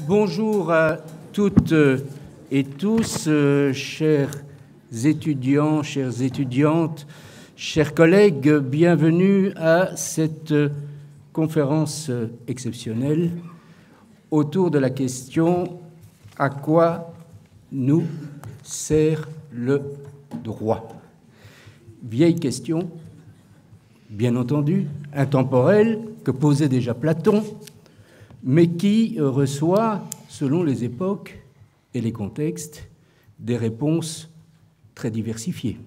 Bonjour à toutes et tous, chers étudiants, chères étudiantes, chers collègues, bienvenue à cette conférence exceptionnelle autour de la question « À quoi nous sert le droit ?» Vieille question, bien entendu, intemporelle, que posait déjà Platon, mais qui reçoit, selon les époques et les contextes, des réponses très diversifiées.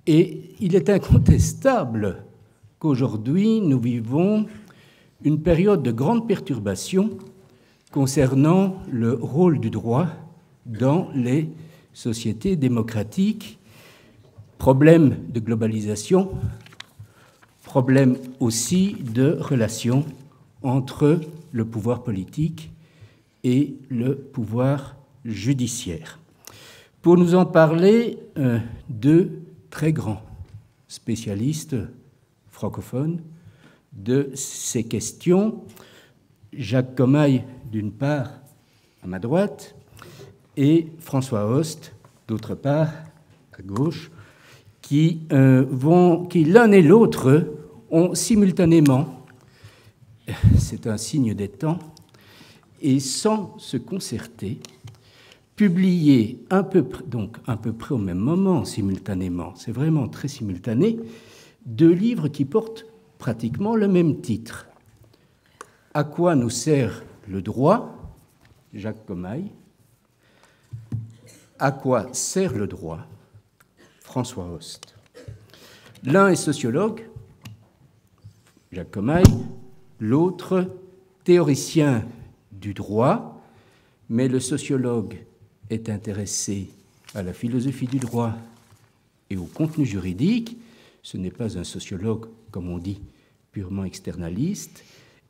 Et il est incontestable qu'aujourd'hui, nous vivons une période de grande perturbation concernant le rôle du droit dans les sociétés démocratiques. Problème de globalisation, problème aussi de relations entre le pouvoir politique et le pouvoir judiciaire. Pour nous en parler, deux très grands spécialistes francophones de ces questions, Jacques Commaille, d'une part, à ma droite, et François Host, d'autre part, à gauche, qui l'un et l'autre ont simultanément, c'est un signe des temps, et sans se concerter, publié à peu près au même moment, simultanément, c'est vraiment très simultané, deux livres qui portent pratiquement le même titre. À quoi nous sert le droit, Jacques Commaille. À quoi sert le droit, François Host. L'un est sociologue, Jacques Commaille, l'autre théoricien du droit, mais le sociologue est intéressé à la philosophie du droit et au contenu juridique. Ce n'est pas un sociologue, comme on dit, purement externaliste.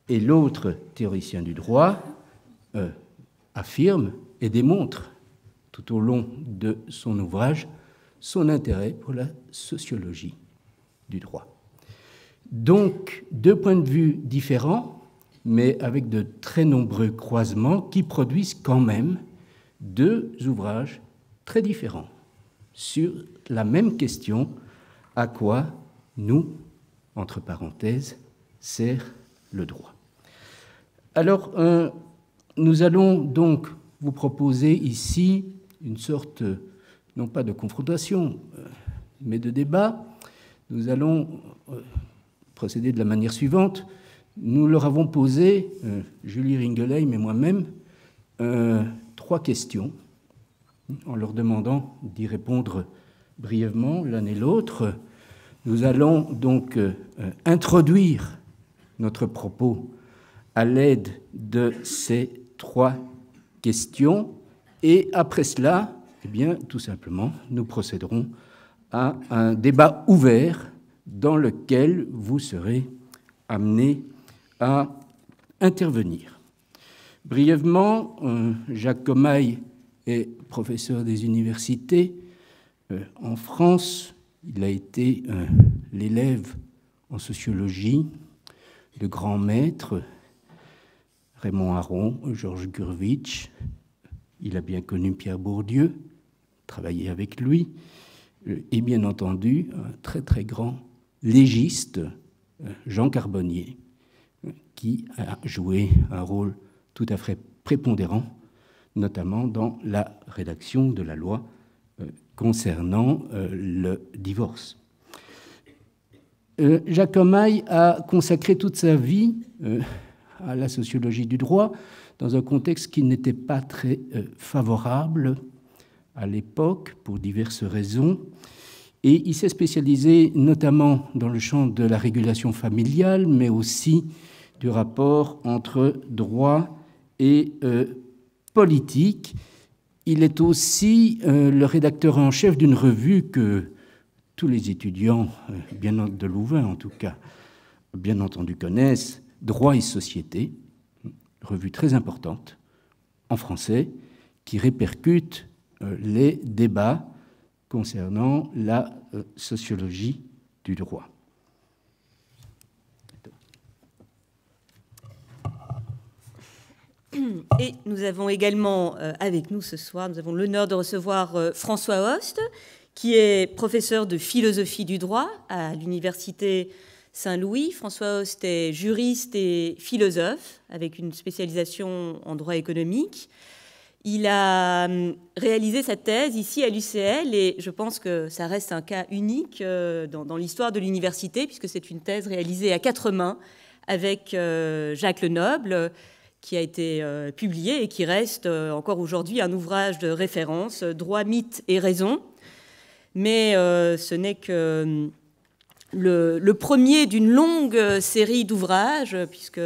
Et l'autre théoricien du droit affirme et démontre tout au long de son ouvrage son intérêt pour la sociologie du droit. Donc, deux points de vue différents, mais avec de très nombreux croisements qui produisent quand même deux ouvrages très différents sur la même question, à quoi nous, entre parenthèses, sert le droit. Alors, nous allons donc vous proposer ici une sorte, non pas de confrontation, mais de débat. Nous allons procéder de la manière suivante. Nous leur avons posé, Julie Ringelheim et moi-même, trois questions, en leur demandant d'y répondre brièvement l'un et l'autre. Nous allons donc introduire notre propos à l'aide de ces trois questions, et après cela, eh bien, tout simplement, nous procéderons à un débat ouvert dans lequel vous serez amenés à intervenir. Brièvement, Jacques Commaille est professeur des universités. En France, il a été l'élève en sociologie de grands maîtres, Raymond Aron, Georges Gurvitch. Il a bien connu Pierre Bourdieu, travaillé avec lui, et bien entendu, un très très grand légiste, Jean Carbonnier, qui a joué un rôle tout à fait prépondérant, notamment dans la rédaction de la loi concernant le divorce. Jacques Commaille a consacré toute sa vie à la sociologie du droit dans un contexte qui n'était pas très favorable à l'époque pour diverses raisons. Et il s'est spécialisé notamment dans le champ de la régulation familiale, mais aussi du rapport entre droit et politique. Il est aussi le rédacteur en chef d'une revue que tous les étudiants, bien de Louvain en tout cas, bien entendu connaissent, Droit et Société, revue très importante en français, qui répercute les débats concernant la sociologie du droit. Et nous avons également avec nous ce soir, nous avons l'honneur de recevoir François Host, qui est professeur de philosophie du droit à l'Université Saint-Louis. François Host est juriste et philosophe, avec une spécialisation en droit économique. Il a réalisé sa thèse ici à l'UCL et je pense que ça reste un cas unique dans l'histoire de l'université, puisque c'est une thèse réalisée à 4 mains avec Jacques Lenoble, qui a été publié et qui reste encore aujourd'hui un ouvrage de référence, Droit, mythe et raison. Mais ce n'est que le premier d'une longue série d'ouvrages, puisque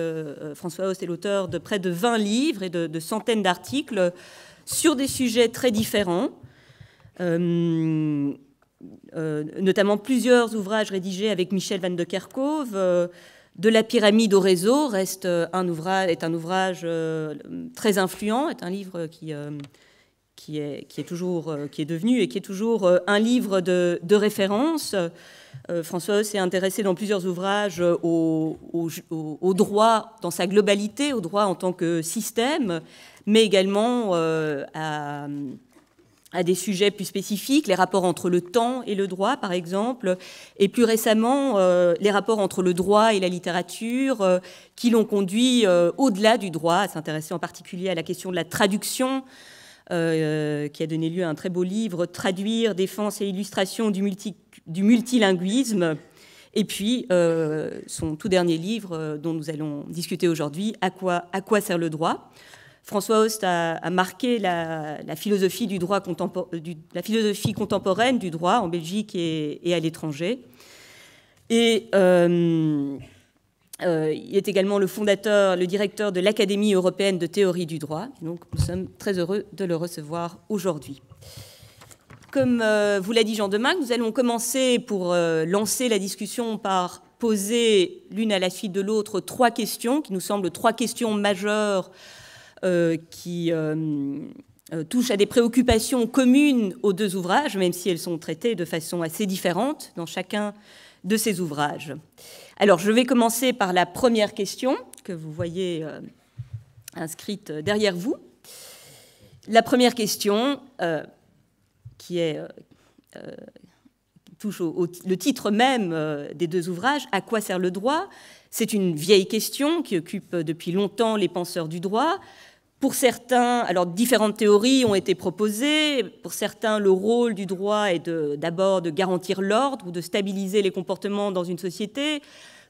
François Host est l'auteur de près de 20 livres et de centaines d'articles sur des sujets très différents, notamment plusieurs ouvrages rédigés avec Michel van de Kerkhove. De la pyramide au réseau est un ouvrage très influent, est un livre qui est devenu et qui est toujours un livre de référence. François Host s'est intéressé dans plusieurs ouvrages au droit dans sa globalité, au droit en tant que système, mais également à des sujets plus spécifiques, les rapports entre le temps et le droit, par exemple, et plus récemment, les rapports entre le droit et la littérature, qui l'ont conduit au-delà du droit, à s'intéresser en particulier à la question de la traduction, qui a donné lieu à un très beau livre, Traduire, défense et illustration du multilinguisme, et puis son tout dernier livre dont nous allons discuter aujourd'hui, À quoi sert le droit ? François Host a marqué la philosophie du droit la philosophie contemporaine du droit en Belgique et à l'étranger. Et il est également le directeur de l'Académie européenne de théorie du droit. Donc nous sommes très heureux de le recevoir aujourd'hui. Comme vous l'a dit Jean Demarque, nous allons commencer pour lancer la discussion par poser l'une à la suite de l'autre 3 questions qui nous semblent 3 questions majeures qui touchent à des préoccupations communes aux 2 ouvrages, même si elles sont traitées de façon assez différente dans chacun de ces ouvrages. Alors, je vais commencer par la première question que vous voyez inscrite derrière vous. La première question, qui touche le titre même des 2 ouvrages, « À quoi sert le droit ?» C'est une vieille question qui occupe depuis longtemps les penseurs du droit. Pour certains, alors différentes théories ont été proposées. Pour certains, le rôle du droit est d'abord de garantir l'ordre ou de stabiliser les comportements dans une société.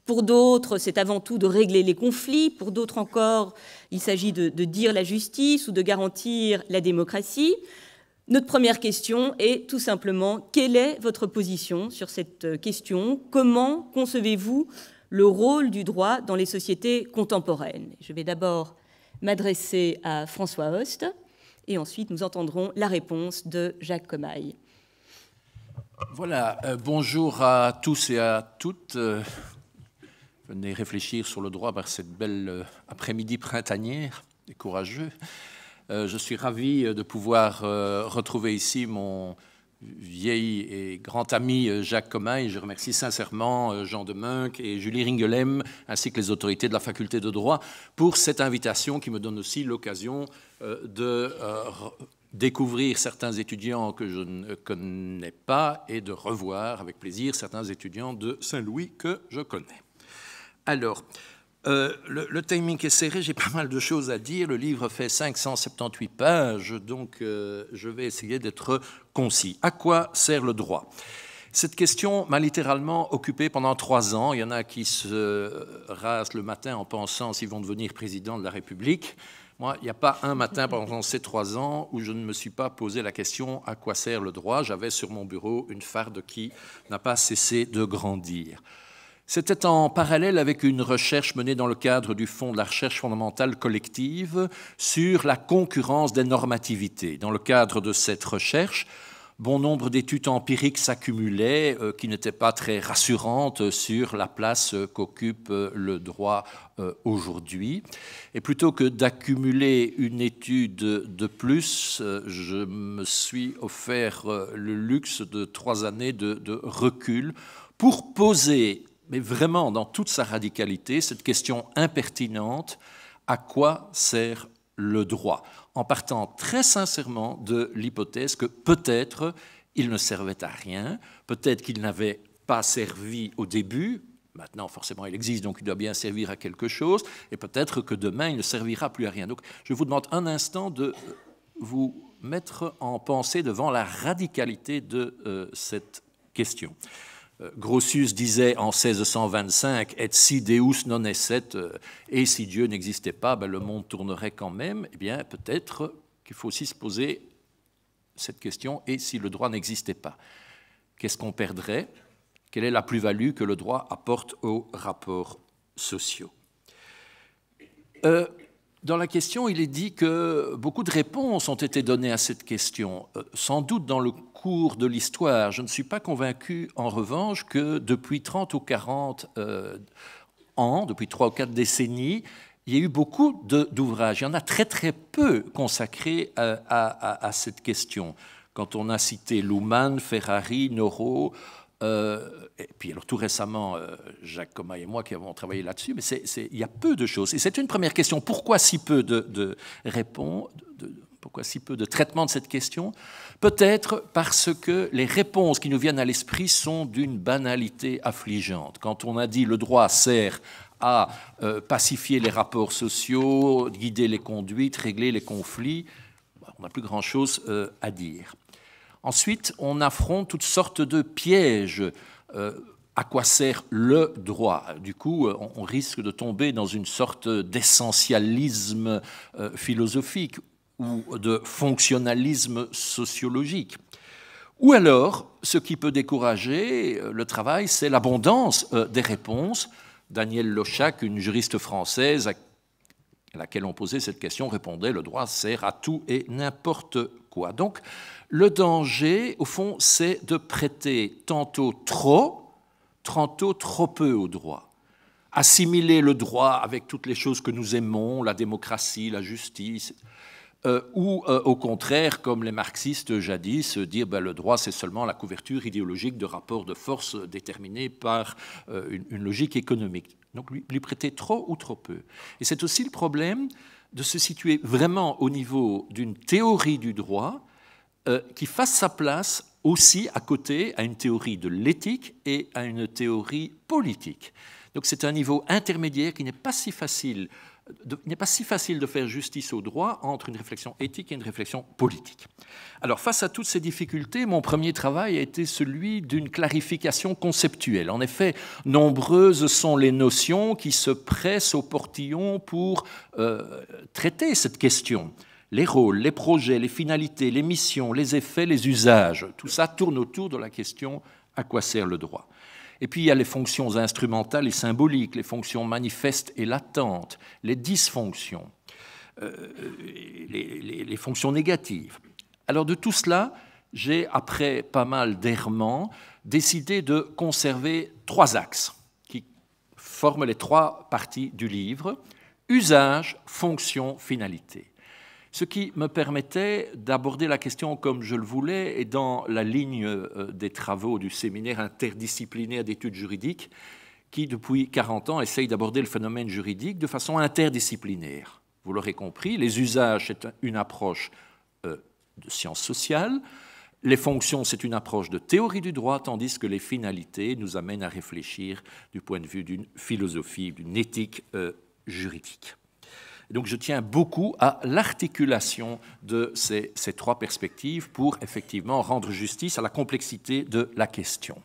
Pour d'autres, c'est avant tout de régler les conflits. Pour d'autres encore, il s'agit de dire la justice ou de garantir la démocratie. Notre première question est tout simplement, quelle est votre position sur cette question ? Comment concevez-vous le rôle du droit dans les sociétés contemporaines ? Je vais d'abord m'adresser à François Host, et ensuite nous entendrons la réponse de Jacques Commaille. Voilà, bonjour à tous et à toutes. Venez réfléchir sur le droit par cette belle après-midi printanière et courageux. Je suis ravi de pouvoir retrouver ici mon vieil et grand ami Jacques Commaille. Je remercie sincèrement Jean Demarque et Julie Ringelem, ainsi que les autorités de la faculté de droit, pour cette invitation qui me donne aussi l'occasion de découvrir certains étudiants que je ne connais pas et de revoir avec plaisir certains étudiants de Saint-Louis que je connais. Alors, le timing est serré, j'ai pas mal de choses à dire. Le livre fait 578 pages, donc je vais essayer d'être concis. À quoi sert le droit ? Cette question m'a littéralement occupé pendant 3 ans. Il y en a qui se rasent le matin en pensant s'ils vont devenir président de la République. Moi, il n'y a pas un matin pendant ces 3 ans où je ne me suis pas posé la question à quoi sert le droit. J'avais sur mon bureau une farde qui n'a pas cessé de grandir. C'était en parallèle avec une recherche menée dans le cadre du Fonds de la recherche fondamentale collective sur la concurrence des normativités. Dans le cadre de cette recherche, bon nombre d'études empiriques s'accumulaient qui n'étaient pas très rassurantes sur la place qu'occupe le droit aujourd'hui. Et plutôt que d'accumuler une étude de plus, je me suis offert le luxe de 3 années de recul pour poser, mais vraiment dans toute sa radicalité, cette question impertinente, à quoi sert le droit, en partant très sincèrement de l'hypothèse que peut-être il ne servait à rien, peut-être qu'il n'avait pas servi au début, maintenant forcément il existe donc il doit bien servir à quelque chose, et peut-être que demain il ne servira plus à rien. Donc je vous demande un instant de vous mettre en pensée devant la radicalité de cette question. Grotius disait en 1625 « Et si Deus non esset » et si Dieu n'existait pas, ben, le monde tournerait quand même. Eh bien, peut-être qu'il faut aussi se poser cette question « Et si le droit n'existait pas ?» Qu'est-ce qu'on perdrait? Quelle est la plus-value que le droit apporte aux rapports sociaux? Dans la question, il est dit que beaucoup de réponses ont été données à cette question, sans doute dans le cours de l'histoire. Je ne suis pas convaincu, en revanche, que depuis 30 ou 40 ans, depuis 3 ou 4 décennies, il y a eu beaucoup d'ouvrages. Il y en a très très peu consacrés à cette question. Quand on a cité Luhmann, Ferrari, Noro, et puis alors tout récemment, Jacques Comaille et moi qui avons travaillé là-dessus, mais il y a peu de choses. Et c'est une première question. Pourquoi si peu de réponses, pourquoi si peu de traitement de cette question? Peut-être parce que les réponses qui nous viennent à l'esprit sont d'une banalité affligeante. Quand on a dit le droit sert à pacifier les rapports sociaux, guider les conduites, régler les conflits, on n'a plus grand-chose à dire. Ensuite, on affronte toutes sortes de pièges. À quoi sert le droit? Du coup, on risque de tomber dans une sorte d'essentialisme philosophique ou de fonctionnalisme sociologique. Ou alors, ce qui peut décourager le travail, c'est l'abondance des réponses. Danielle Lochac, une juriste française à laquelle on posait cette question, répondait « le droit sert à tout et n'importe quoi ». Donc, le danger, au fond, c'est de prêter tantôt trop peu au droit. Assimiler le droit avec toutes les choses que nous aimons, la démocratie, la justice, ou au contraire, comme les marxistes jadis, dire ben, le droit c'est seulement la couverture idéologique de rapports de force déterminés par une logique économique. Donc lui prêter trop ou trop peu. Et c'est aussi le problème de se situer vraiment au niveau d'une théorie du droit qui fasse sa place aussi à côté à une théorie de l'éthique et à une théorie politique. Donc c'est un niveau intermédiaire qui n'est pas si facile de faire justice au droit entre une réflexion éthique et une réflexion politique. Alors, face à toutes ces difficultés, mon premier travail a été celui d'une clarification conceptuelle. En effet, nombreuses sont les notions qui se pressent au portillon pour traiter cette question. Les rôles, les projets, les finalités, les missions, les effets, les usages, tout ça tourne autour de la question « à quoi sert le droit ?» Et puis il y a les fonctions instrumentales et symboliques, les fonctions manifestes et latentes, les dysfonctions, les fonctions négatives. Alors de tout cela, j'ai, après pas mal d'errements, décidé de conserver 3 axes qui forment les 3 parties du livre: usage, fonction, finalité. Ce qui me permettait d'aborder la question comme je le voulais et dans la ligne des travaux du séminaire interdisciplinaire d'études juridiques qui, depuis 40 ans, essaye d'aborder le phénomène juridique de façon interdisciplinaire. Vous l'aurez compris, les usages, c'est une approche de sciences sociales, les fonctions, c'est une approche de théorie du droit, tandis que les finalités nous amènent à réfléchir du point de vue d'une philosophie, d'une éthique juridique. Donc je tiens beaucoup à l'articulation de ces 3 perspectives pour effectivement rendre justice à la complexité de la question.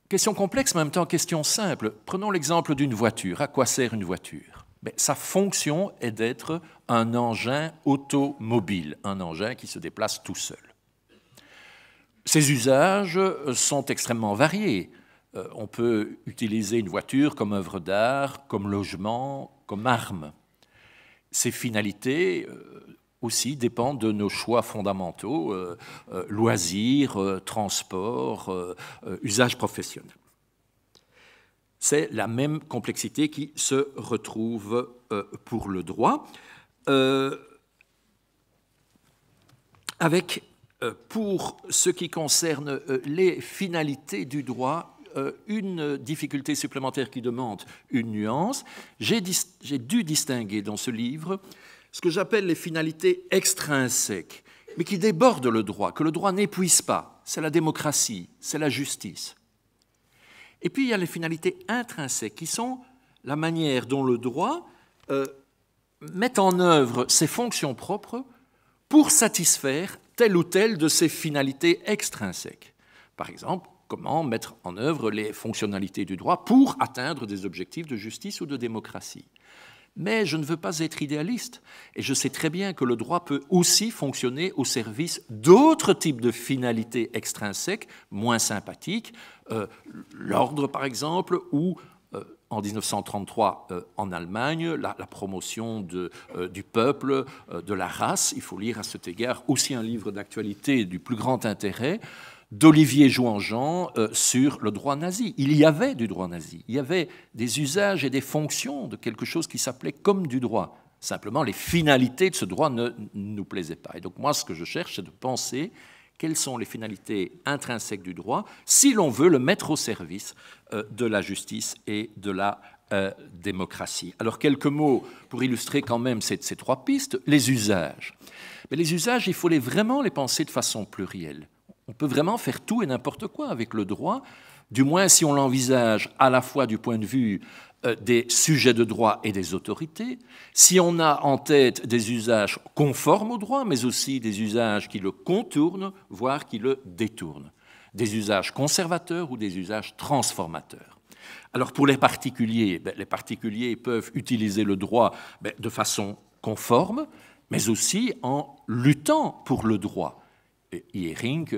Question complexe, mais en même temps question simple. Prenons l'exemple d'une voiture. À quoi sert une voiture? Sa fonction est d'être un engin automobile, un engin qui se déplace tout seul. Ses usages sont extrêmement variés. On peut utiliser une voiture comme œuvre d'art, comme logement, comme arme. Ces finalités aussi dépendent de nos choix fondamentaux, loisirs, transport, usage professionnel. C'est la même complexité qui se retrouve pour le droit, avec, pour ce qui concerne les finalités du droit, une difficulté supplémentaire qui demande une nuance. J'ai dû distinguer dans ce livre ce que j'appelle les finalités extrinsèques, mais qui débordent le droit, que le droit n'épuise pas. C'est la démocratie, c'est la justice. Et puis il y a les finalités intrinsèques, qui sont la manière dont le droit met en œuvre ses fonctions propres pour satisfaire telle ou telle de ses finalités extrinsèques. Par exemple, comment mettre en œuvre les fonctionnalités du droit pour atteindre des objectifs de justice ou de démocratie. Mais je ne veux pas être idéaliste, et je sais très bien que le droit peut aussi fonctionner au service d'autres types de finalités extrinsèques, moins sympathiques, l'ordre par exemple, ou en 1933 en Allemagne, la promotion du peuple, de la race. Il faut lire à cet égard aussi un livre d'actualité du plus grand intérêt, d'Olivier Jouanjean sur le droit nazi. Il y avait du droit nazi, il y avait des usages et des fonctions de quelque chose qui s'appelait comme du droit. Simplement, les finalités de ce droit ne nous plaisaient pas. Et donc moi, ce que je cherche, c'est de penser quelles sont les finalités intrinsèques du droit si l'on veut le mettre au service de la justice et de la démocratie. Alors, quelques mots pour illustrer quand même ces trois pistes. Les usages. Mais les usages, il faut vraiment les penser de façon plurielle. On peut vraiment faire tout et n'importe quoi avec le droit, du moins si on l'envisage à la fois du point de vue des sujets de droit et des autorités, si on a en tête des usages conformes au droit, mais aussi des usages qui le contournent, voire qui le détournent, des usages conservateurs ou des usages transformateurs. Alors pour les particuliers peuvent utiliser le droit de façon conforme, mais aussi en luttant pour le droit. Ehring,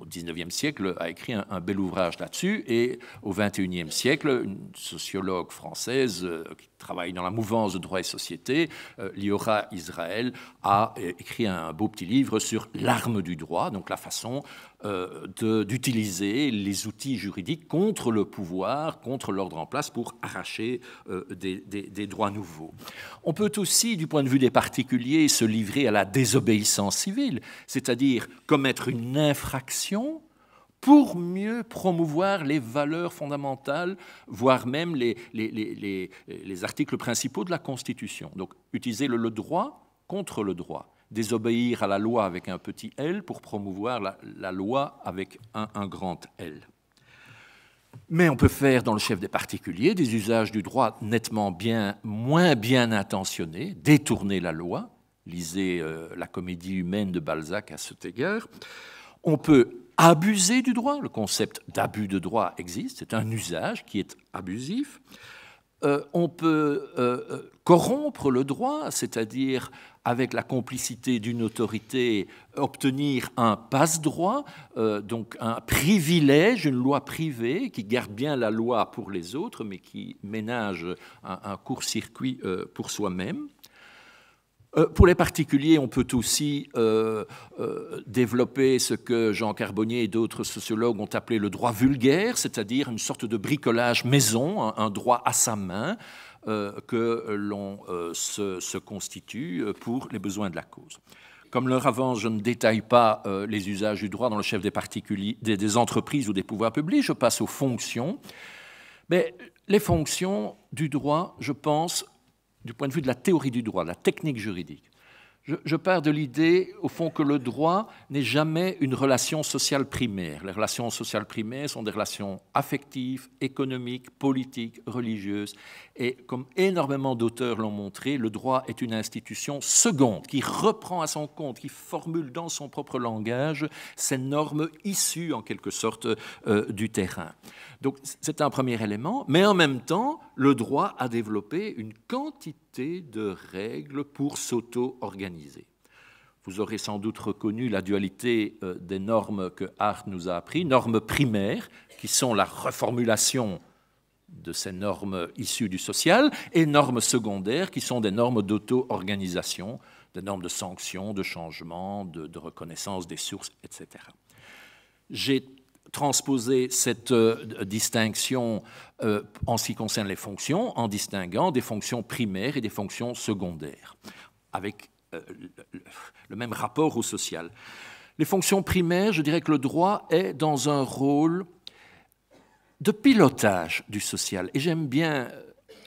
au XIXe siècle, a écrit un bel ouvrage là-dessus, et au XXIe siècle, une sociologue française qui travaille dans la mouvance de droit et société, Liora Israël, a écrit un beau petit livre sur l'arme du droit, donc la façon d'utiliser les outils juridiques contre le pouvoir, contre l'ordre en place pour arracher des droits nouveaux. On peut aussi, du point de vue des particuliers, se livrer à la désobéissance civile, c'est-à-dire commettre une infraction pour mieux promouvoir les valeurs fondamentales, voire même les articles principaux de la Constitution. Donc, utiliser le droit contre le droit. Désobéir à la loi avec un petit L pour promouvoir la loi avec un grand L. Mais on peut faire, dans le chef des particuliers, des usages du droit nettement moins bien intentionnés, détourner la loi. Lisez la comédie humaine de Balzac à cet égard. On peut abuser du droit. Le concept d'abus de droit existe. C'est un usage qui est abusif. On peut corrompre le droit, c'est-à-dire, avec la complicité d'une autorité, obtenir un passe-droit, donc un privilège, une loi privée qui garde bien la loi pour les autres, mais qui ménage un court-circuit pour soi-même. Pour les particuliers, on peut aussi développer ce que Jean Carbonnier et d'autres sociologues ont appelé le droit vulgaire, c'est-à-dire une sorte de bricolage maison, un droit à sa main que l'on se constitue pour les besoins de la cause. Comme leur avance, je ne détaille pas les usages du droit dans le chef des particuliers, des entreprises ou des pouvoirs publics, je passe aux fonctions. Mais les fonctions du droit, je pense, du point de vue de la théorie du droit, de la technique juridique. Je pars de l'idée, au fond, que le droit n'est jamais une relation sociale primaire. Les relations sociales primaires sont des relations affectives, économiques, politiques, religieuses. Et comme énormément d'auteurs l'ont montré, le droit est une institution seconde qui reprend à son compte, qui formule dans son propre langage ces normes issues, en quelque sorte, du terrain. Donc, c'est un premier élément. Mais en même temps, le droit a développé une quantité de règles pour s'auto-organiser. Vous aurez sans doute reconnu la dualité des normes que Hart nous a appris, normes primaires, qui sont la reformulation de ces normes issues du social, et normes secondaires, qui sont des normes d'auto-organisation, des normes de sanction, de changement, de reconnaissance des sources, etc. J'ai transposer cette distinction en ce qui concerne les fonctions, en distinguant des fonctions primaires et des fonctions secondaires, avec le même rapport au social. Les fonctions primaires, je dirais que le droit est dans un rôle de pilotage du social. Et j'aime bien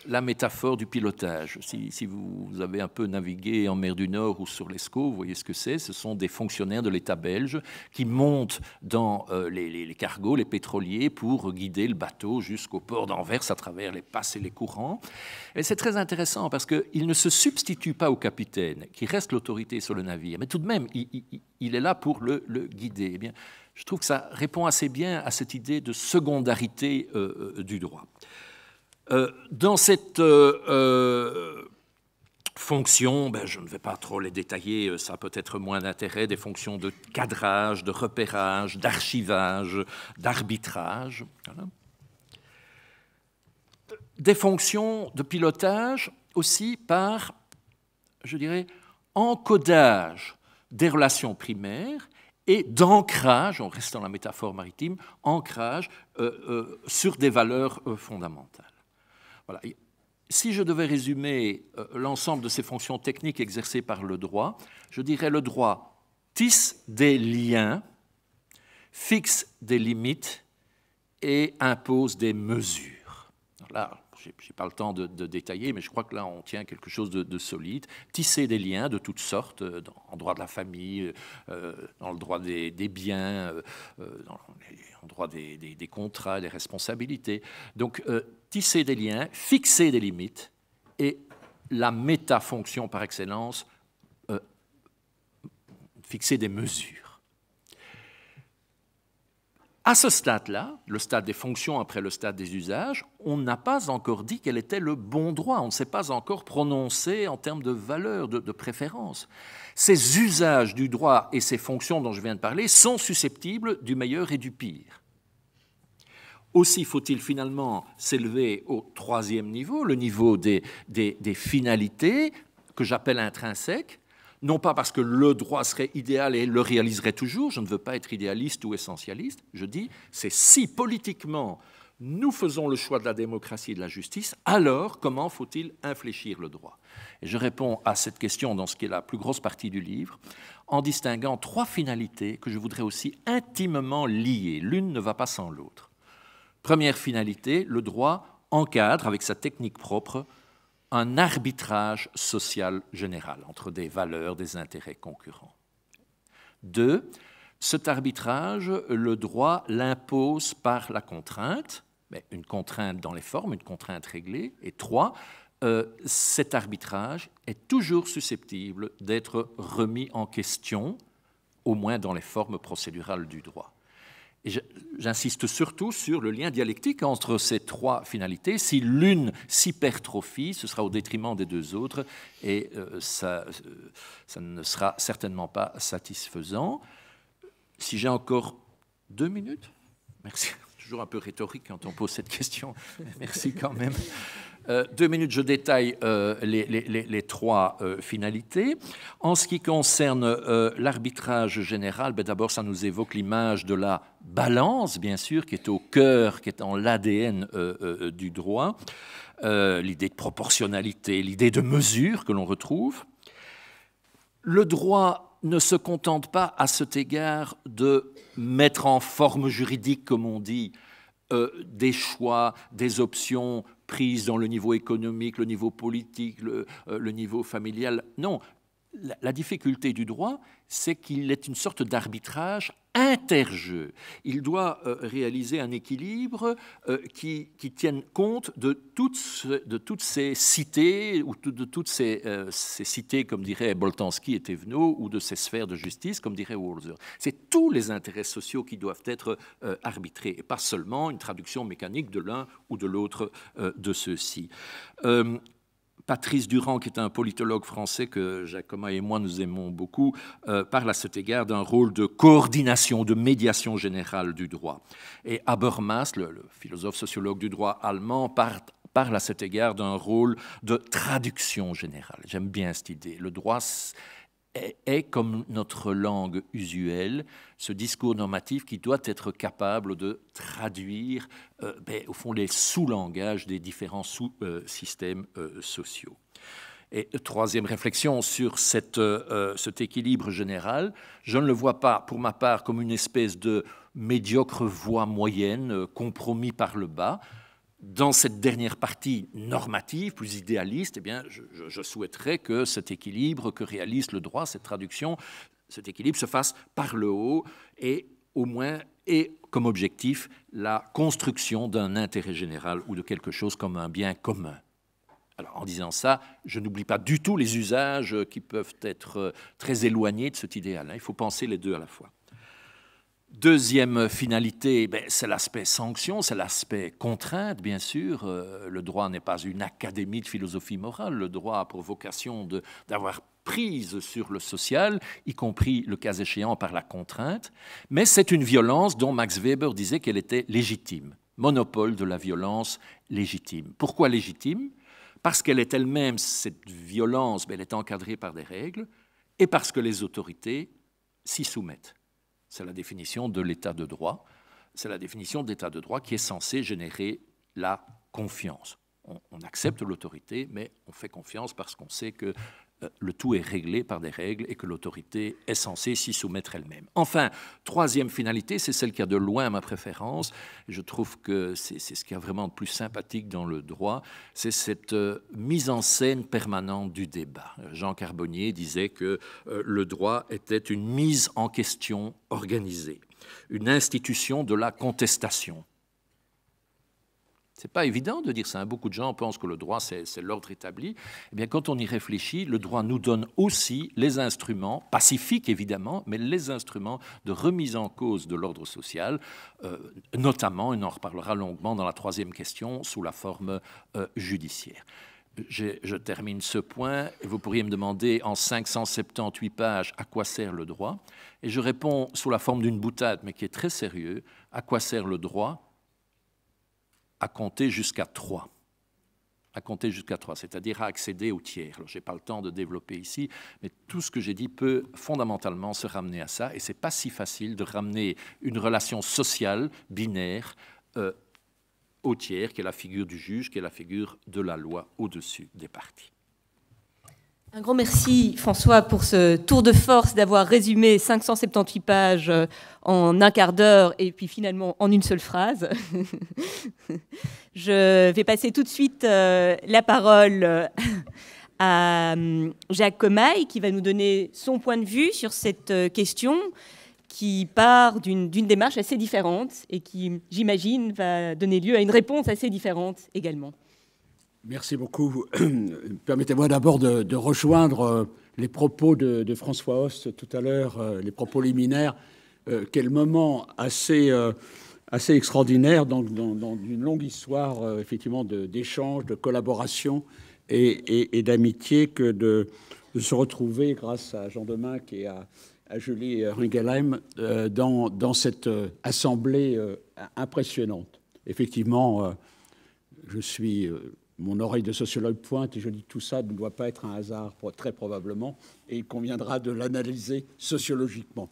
la métaphore du pilotage. Si vous avez un peu navigué en mer du Nord ou sur l'Escaut, vous voyez ce que c'est. Ce sont des fonctionnaires de l'État belge qui montent dans les cargos, les pétroliers, pour guider le bateau jusqu'au port d'Anvers à travers les passes et les courants. Et c'est très intéressant parce qu'il ne se substitue pas au capitaine, qui reste l'autorité sur le navire, mais tout de même, il est là pour le guider. Eh bien, je trouve que ça répond assez bien à cette idée de secondarité du droit. Dans cette fonction, je ne vais pas trop les détailler, ça a peut-être moins d'intérêt, des fonctions de cadrage, de repérage, d'archivage, d'arbitrage. Voilà. Des fonctions de pilotage aussi par, je dirais, encodage des relations primaires et d'ancrage, on reste dans la métaphore maritime, ancrage sur des valeurs fondamentales. Voilà. Si je devais résumer l'ensemble de ces fonctions techniques exercées par le droit, je dirais le droit tisse des liens, fixe des limites et impose des mesures. Là, je n'ai pas le temps de détailler, mais je crois que là, on tient quelque chose de solide. Tisser des liens de toutes sortes, en droit de la famille, dans le droit des biens, dans le droit des contrats, des responsabilités. Donc, tisser des liens, fixer des limites et la métafonction par excellence, fixer des mesures. À ce stade-là, le stade des fonctions après le stade des usages, on n'a pas encore dit quel était le bon droit, on ne s'est pas encore prononcé en termes de valeur, de préférence. Ces usages du droit et ces fonctions dont je viens de parler sont susceptibles du meilleur et du pire. Aussi faut-il finalement s'élever au troisième niveau, le niveau des finalités, que j'appelle intrinsèques, non pas parce que le droit serait idéal et le réaliserait toujours, je ne veux pas être idéaliste ou essentialiste, je dis c'est si politiquement nous faisons le choix de la démocratie et de la justice, alors comment faut-il infléchir le droit? Et je réponds à cette question dans ce qui est la plus grosse partie du livre, en distinguant trois finalités que je voudrais aussi intimement lier. L'une ne va pas sans l'autre. Première finalité, le droit encadre avec sa technique propre un arbitrage social général entre des valeurs, des intérêts concurrents. 2, cet arbitrage, le droit l'impose par la contrainte, mais une contrainte dans les formes, une contrainte réglée. Et 3, cet arbitrage est toujours susceptible d'être remis en question, au moins dans les formes procédurales du droit. Et j'insiste surtout sur le lien dialectique entre ces trois finalités. Si l'une s'hypertrophie, ce sera au détriment des deux autres et ça ne sera certainement pas satisfaisant. Si j'ai encore 2 minutes, merci. Toujours un peu rhétorique quand on pose cette question. Merci quand même. 2 minutes, je détaille les trois finalités. En ce qui concerne l'arbitrage général, d'abord, ça nous évoque l'image de la balance, bien sûr, qui est au cœur, qui est dans l'ADN du droit, l'idée de proportionnalité, l'idée de mesure que l'on retrouve. Le droit ne se contente pas, à cet égard, de mettre en forme juridique, comme on dit, des choix, des options prises dans le niveau économique, le niveau politique, le niveau familial. Non, la difficulté du droit, c'est qu'il est une sorte d'arbitrage interjeu. Il doit réaliser un équilibre qui tienne compte de toutes ces cités, ou de toutes ces cités, comme dirait Boltanski et Thévenot, ou de ces sphères de justice, comme dirait Walser. C'est tous les intérêts sociaux qui doivent être arbitrés, et pas seulement une traduction mécanique de l'un ou de l'autre de ceux-ci. Patrice Durand, qui est un politologue français que Jacoma et moi nous aimons beaucoup, parle à cet égard d'un rôle de coordination, de médiation générale du droit. Et Habermas, le philosophe sociologue du droit allemand, parle à cet égard d'un rôle de traduction générale. J'aime bien cette idée. Le droit est comme notre langue usuelle, ce discours normatif qui doit être capable de traduire, au fond, les sous-langages des différents sous-systèmes sociaux. Et troisième réflexion sur cet équilibre général, je ne le vois pas, pour ma part, comme une espèce de médiocre voie moyenne, compromis par le bas. Dans cette dernière partie normative, plus idéaliste, eh bien, je souhaiterais que cet équilibre que réalise le droit, cette traduction, cet équilibre se fasse par le haut et au moins ait comme objectif la construction d'un intérêt général ou de quelque chose comme un bien commun. Alors, en disant ça, je n'oublie pas du tout les usages qui peuvent être très éloignés de cet idéal. Il faut penser les deux à la fois. Deuxième finalité, c'est l'aspect sanction, c'est l'aspect contrainte, bien sûr. Le droit n'est pas une académie de philosophie morale. Le droit a pour vocation d'avoir prise sur le social, y compris, le cas échéant, par la contrainte. Mais c'est une violence dont Max Weber disait qu'elle était légitime. Monopole de la violence légitime. Pourquoi légitime ? Parce qu'elle est elle-même, cette violence, elle est encadrée par des règles, et parce que les autorités s'y soumettent. C'est la définition de l'état de droit. C'est la définition de l'état de droit qui est censée générer la confiance. On accepte l'autorité, mais on fait confiance parce qu'on sait que le tout est réglé par des règles et que l'autorité est censée s'y soumettre elle-même. Enfin, troisième finalité, c'est celle qui a de loin ma préférence. Je trouve que c'est ce qui est vraiment de plus sympathique dans le droit, c'est cette mise en scène permanente du débat. Jean Carbonnier disait que le droit était une mise en question organisée, une institution de la contestation. Ce n'est pas évident de dire ça. Beaucoup de gens pensent que le droit, c'est l'ordre établi. Eh bien, quand on y réfléchit, le droit nous donne aussi les instruments, pacifiques évidemment, mais les instruments de remise en cause de l'ordre social, notamment, et on en reparlera longuement dans la troisième question, sous la forme judiciaire. Je termine ce point. Vous pourriez me demander en 578 pages à quoi sert le droit. Et je réponds sous la forme d'une boutade, mais qui est très sérieux. À quoi sert le droit ? À compter jusqu'à 3. À compter jusqu'à 3, c'est-à-dire à accéder au tiers. Alors, je n'ai pas le temps de développer ici, mais tout ce que j'ai dit peut fondamentalement se ramener à ça, et ce n'est pas si facile de ramener une relation sociale binaire au tiers, qui est la figure du juge, qui est la figure de la loi au-dessus des parties. Un grand merci, François, pour ce tour de force d'avoir résumé 578 pages en un quart d'heure et puis finalement en une seule phrase. Je vais passer tout de suite la parole à Jacques Commaille, qui va nous donner son point de vue sur cette question qui part d'une démarche assez différente et qui, j'imagine, va donner lieu à une réponse assez différente également. Merci beaucoup. Permettez-moi d'abord de rejoindre les propos de François Host tout à l'heure, les propos liminaires. Quel moment assez extraordinaire dans une longue histoire effectivement d'échanges, de collaboration et d'amitié que de se retrouver grâce à Jean Deminck et à Julie Ringelheim dans cette assemblée impressionnante. Effectivement, je suis... Mon oreille de sociologue pointe et je dis tout ça ne doit pas être un hasard, très probablement, et il conviendra de l'analyser sociologiquement.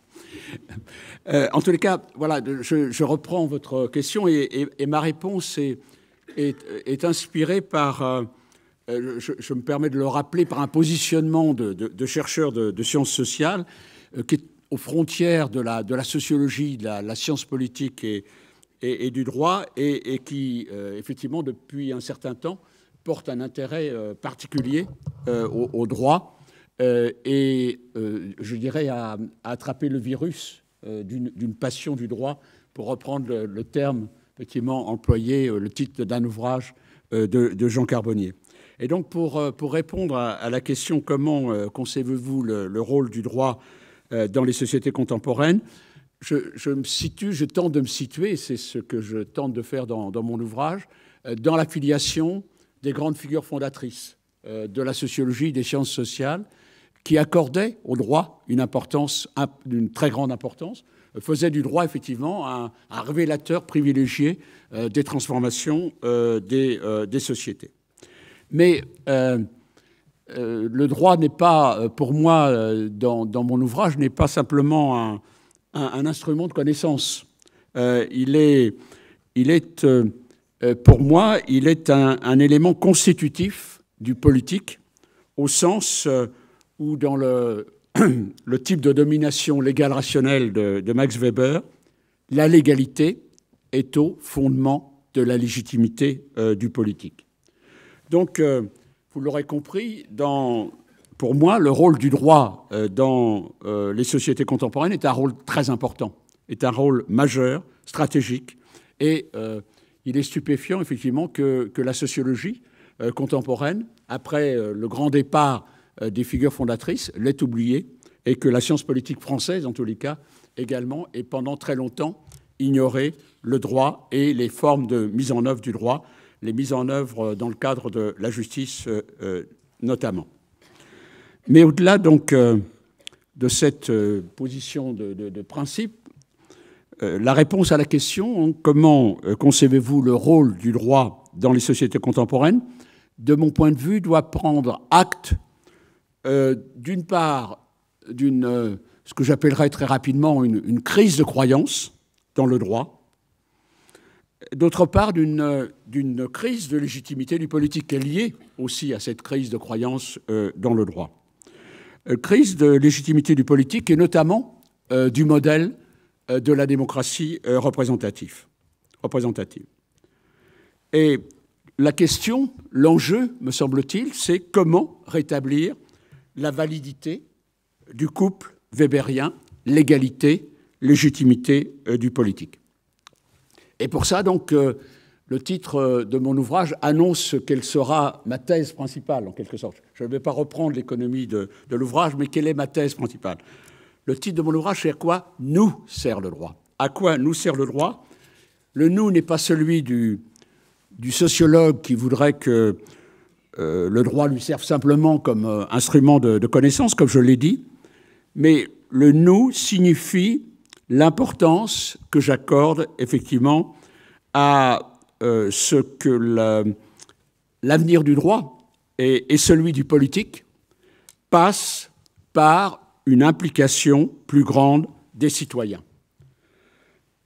En tous les cas, voilà, je reprends votre question et ma réponse est inspirée par, je me permets de le rappeler, par un positionnement de chercheurs de sciences sociales qui est aux frontières de la sociologie, de la science politique et du droit, et qui, effectivement, depuis un certain temps, porte un intérêt particulier au droit et, je dirais, à attraper le virus d'une passion du droit, pour reprendre le terme effectivement employé, le titre d'un ouvrage de Jean Carbonnier. Et donc, pour répondre à la question « Comment concevez-vous le rôle du droit dans les sociétés contemporaines ?» je tente de me situer, c'est ce que je tente de faire dans mon ouvrage, dans la filiation des grandes figures fondatrices de la sociologie, des sciences sociales, qui accordaient au droit une très grande importance, faisaient du droit effectivement un révélateur privilégié des transformations des sociétés. Mais le droit n'est pas, pour moi, dans mon ouvrage, n'est pas simplement un instrument de connaissance. Pour moi, il est un élément constitutif du politique au sens où dans le type de domination légale rationnelle de Max Weber, la légalité est au fondement de la légitimité du politique. Donc, vous l'aurez compris, pour moi, le rôle du droit dans les sociétés contemporaines est un rôle très important, est un rôle majeur, stratégique, et il est stupéfiant, effectivement, que la sociologie contemporaine, après le grand départ des figures fondatrices, l'ait oubliée, et que la science politique française, en tous les cas, également, et pendant très longtemps, ignoré le droit et les formes de mise en œuvre du droit, les mises en œuvre dans le cadre de la justice notamment. Mais au-delà donc de cette position de principe, la réponse à la question « Comment concevez-vous le rôle du droit dans les sociétés contemporaines ?» de mon point de vue, doit prendre acte d'une part ce que j'appellerais très rapidement une crise de croyance dans le droit, d'autre part d'une crise de légitimité du politique qui est liée aussi à cette crise de croyance dans le droit. Crise de légitimité du politique et notamment du modèle de la démocratie représentative. Et la question, l'enjeu, me semble-t-il, c'est comment rétablir la validité du couple weberien, l'égalité, légitimité du politique. Et pour ça, donc, le titre de mon ouvrage annonce quelle sera ma thèse principale, en quelque sorte. Je ne vais pas reprendre l'économie de l'ouvrage, mais quelle est ma thèse principale? Le titre de mon ouvrage, c'est « À quoi nous sert le droit ?» À quoi nous sert le droit? Le « nous » n'est pas celui du sociologue qui voudrait que le droit lui serve simplement comme instrument de connaissance, comme je l'ai dit, mais le « nous » signifie l'importance que j'accorde effectivement à ce que l'avenir du droit et celui du politique passent par une implication plus grande des citoyens,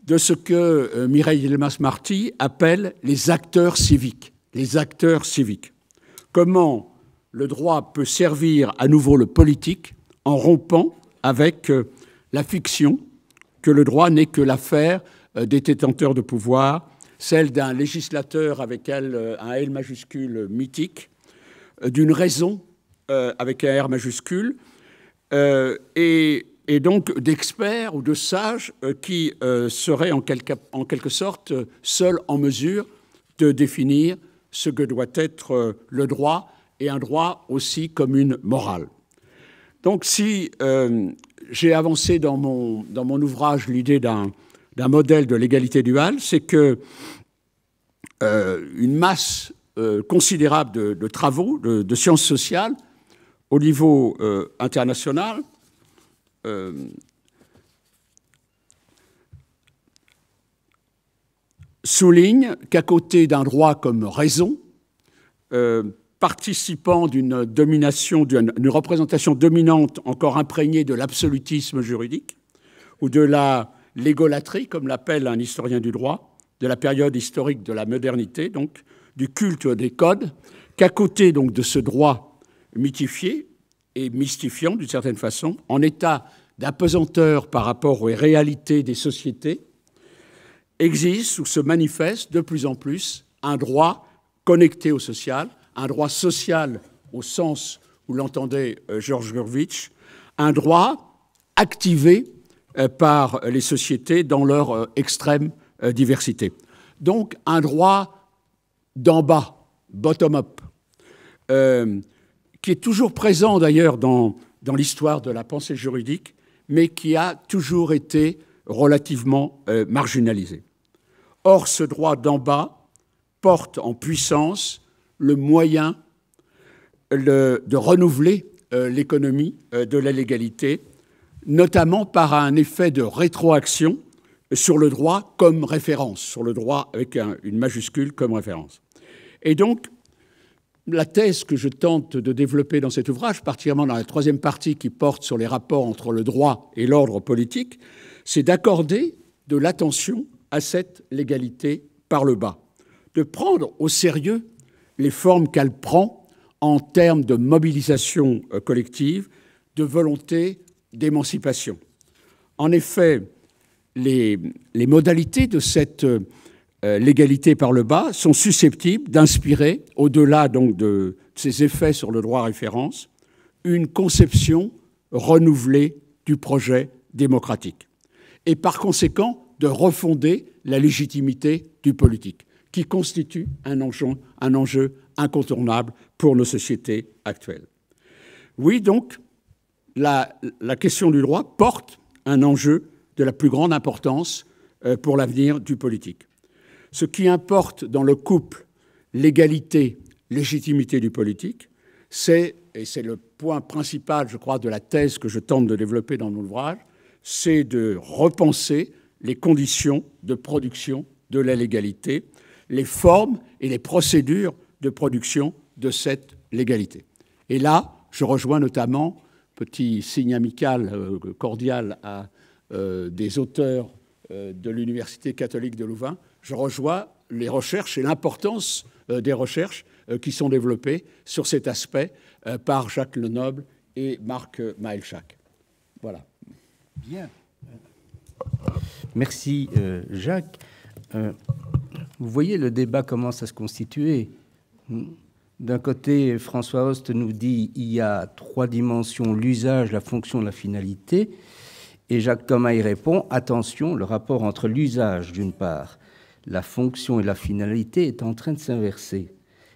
de ce que Mireille Delmas-Marty appelle les acteurs civiques. Les acteurs civiques. Comment le droit peut servir à nouveau le politique en rompant avec la fiction que le droit n'est que l'affaire des détenteurs de pouvoir, celle d'un législateur avec un L majuscule mythique, d'une raison avec un R majuscule, et donc d'experts ou de sages qui seraient en quelque sorte seuls en mesure de définir ce que doit être le droit, et un droit aussi comme une morale. Donc si j'ai avancé dans mon ouvrage l'idée d'un modèle de l'égalité duale, c'est que une masse considérable de travaux, de sciences sociales, au niveau international, souligne qu'à côté d'un droit comme raison, participant d'une domination, d'une représentation dominante encore imprégnée de l'absolutisme juridique ou de la l'égolatrie, comme l'appelle un historien du droit, de la période historique de la modernité, donc du culte des codes, qu'à côté donc de ce droit mythifié et mystifiant d'une certaine façon, en état d'apesanteur par rapport aux réalités des sociétés, existe ou se manifeste de plus en plus un droit connecté au social, un droit social au sens où l'entendait Georges Gurvitch, un droit activé par les sociétés dans leur extrême diversité. Donc un droit d'en bas, bottom-up, qui est toujours présent d'ailleurs dans l'histoire de la pensée juridique, mais qui a toujours été relativement marginalisé. Or, ce droit d'en bas porte en puissance le moyen de renouveler l'économie de la légalité, notamment par un effet de rétroaction sur le droit comme référence, sur le droit avec une majuscule comme référence. Et donc, la thèse que je tente de développer dans cet ouvrage, particulièrement dans la troisième partie qui porte sur les rapports entre le droit et l'ordre politique, c'est d'accorder de l'attention à cette légalité par le bas, de prendre au sérieux les formes qu'elle prend en termes de mobilisation collective, de volonté d'émancipation. En effet, les modalités de cette l'égalité par le bas sont susceptibles d'inspirer, au-delà donc de ses effets sur le droit à référence, une conception renouvelée du projet démocratique et par conséquent de refonder la légitimité du politique, qui constitue un enjeu incontournable pour nos sociétés actuelles. Oui, donc, la question du droit porte un enjeu de la plus grande importance pour l'avenir du politique. Ce qui importe dans le couple l'égalité, légitimité du politique, c'est, et c'est le point principal, je crois, de la thèse que je tente de développer dans mon ouvrage, c'est de repenser les conditions de production de la légalité, les formes et les procédures de production de cette légalité. Et là, je rejoins notamment, petit signe amical cordial à des auteurs de l'Université catholique de Louvain, je rejoins les recherches et l'importance des recherches qui sont développées sur cet aspect par Jacques Lenoble et Marc Maelchak. Voilà. Bien. Merci, Jacques. Vous voyez, le débat commence à se constituer. D'un côté, François Host nous dit qu'il y a 3 dimensions, l'usage, la fonction, la finalité. Et Jacques Thomas y répond, attention, le rapport entre l'usage, d'une part, la fonction et la finalité est en train de s'inverser.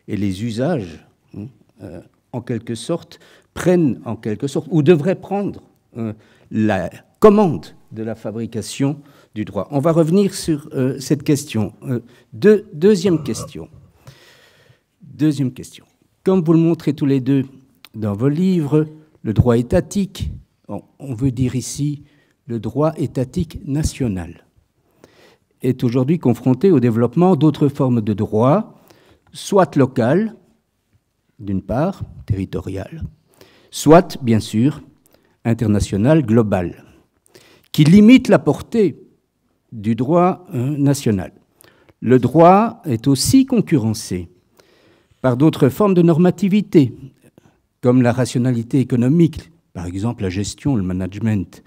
Et les usages, en quelque sorte, prennent en quelque sorte, ou devraient prendre, la commande de la fabrication du droit. On va revenir sur cette question. Deuxième question. Comme vous le montrez tous les deux dans vos livres, le droit étatique, on veut dire ici le droit étatique national, est aujourd'hui confronté au développement d'autres formes de droit, soit locales, d'une part, territoriales, soit, bien sûr, international, global, qui limitent la portée du droit national. Le droit est aussi concurrencé par d'autres formes de normativité, comme la rationalité économique, par exemple la gestion, le management,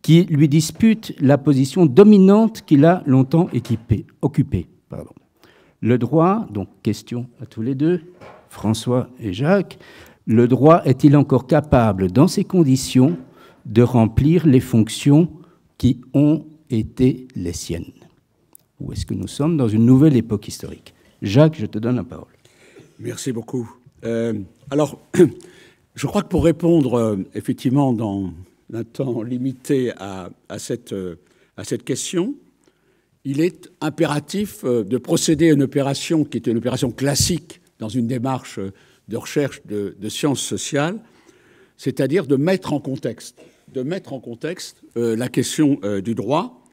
qui lui disputent la position dominante qu'il a longtemps occupée. Le droit, donc question à tous les deux, François et Jacques, le droit est-il encore capable, dans ces conditions, de remplir les fonctions qui ont été les siennes? Ou est-ce que nous sommes dans une nouvelle époque historique? Jacques, je te donne la parole. Merci beaucoup. Alors, je crois que pour répondre effectivement dans un temps limité à cette question, il est impératif de procéder à une opération qui est une opération classique dans une démarche de recherche de sciences sociales, c'est-à-dire de mettre en contexte la question du droit,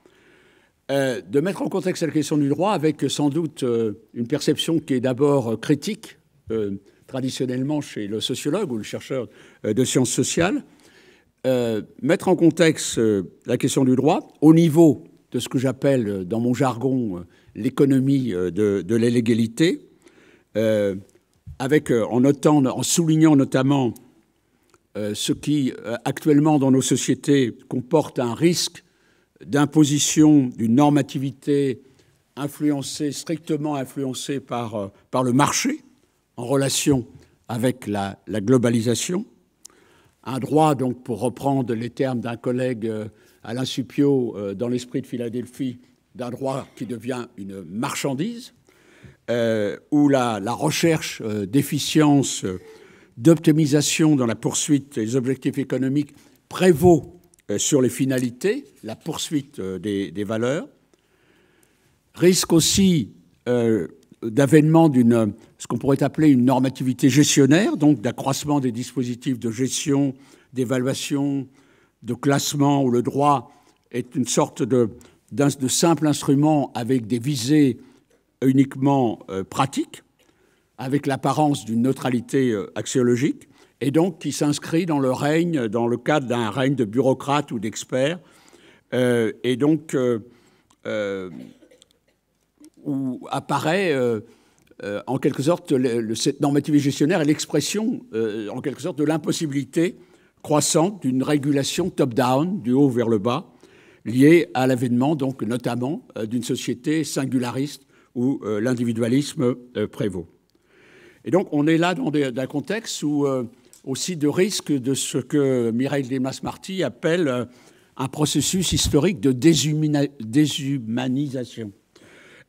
avec sans doute une perception qui est d'abord critique, traditionnellement chez le sociologue ou le chercheur de sciences sociales, mettre en contexte la question du droit au niveau de ce que j'appelle dans mon jargon l'économie de l'illégalité, en soulignant notamment ce qui actuellement dans nos sociétés comporte un risque d'imposition d'une normativité strictement influencée par le marché en relation avec la globalisation. Un droit, donc, pour reprendre les termes d'un collègue, Alain Supiot, dans l'esprit de Philadelphie, d'un droit qui devient une marchandise, où la recherche d'efficience, d'optimisation dans la poursuite des objectifs économiques prévaut sur les finalités, la poursuite des valeurs. Risque aussi d'avènement ce qu'on pourrait appeler une normativité gestionnaire, donc d'accroissement des dispositifs de gestion, d'évaluation, de classement, où le droit est une sorte de simple instrument avec des visées uniquement pratiques, avec l'apparence d'une neutralité axiologique, et donc qui s'inscrit dans le cadre d'un règne de bureaucrates ou d'experts, et donc où apparaît en quelque sorte, cette normativité gestionnaire est l'expression, en quelque sorte, de l'impossibilité croissante d'une régulation top-down, du haut vers le bas, liée à l'avènement, donc, notamment, d'une société singulariste où l'individualisme prévaut. Et donc, on est là dans un contexte où aussi de risque de ce que Mireille Delmas-Marty appelle un processus historique de déshumanisation,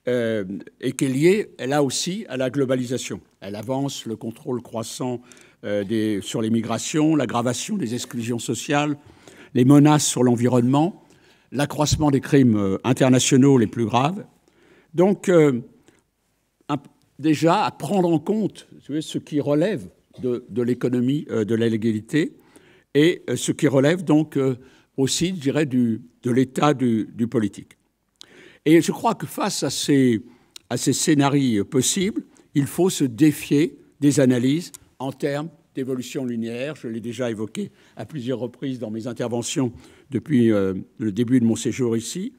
et qui est lié, là aussi, à la globalisation. Elle avance le contrôle croissant sur les migrations, l'aggravation des exclusions sociales, les menaces sur l'environnement, l'accroissement des crimes internationaux les plus graves. Donc, déjà, à prendre en compte ce qui relève de l'économie de la légalité et ce qui relève donc aussi, je dirais, de l'état du politique. Et je crois que face à ces scénarios possibles, il faut se défier des analyses en termes d'évolution linéaire. Je l'ai déjà évoqué à plusieurs reprises dans mes interventions depuis le début de mon séjour ici.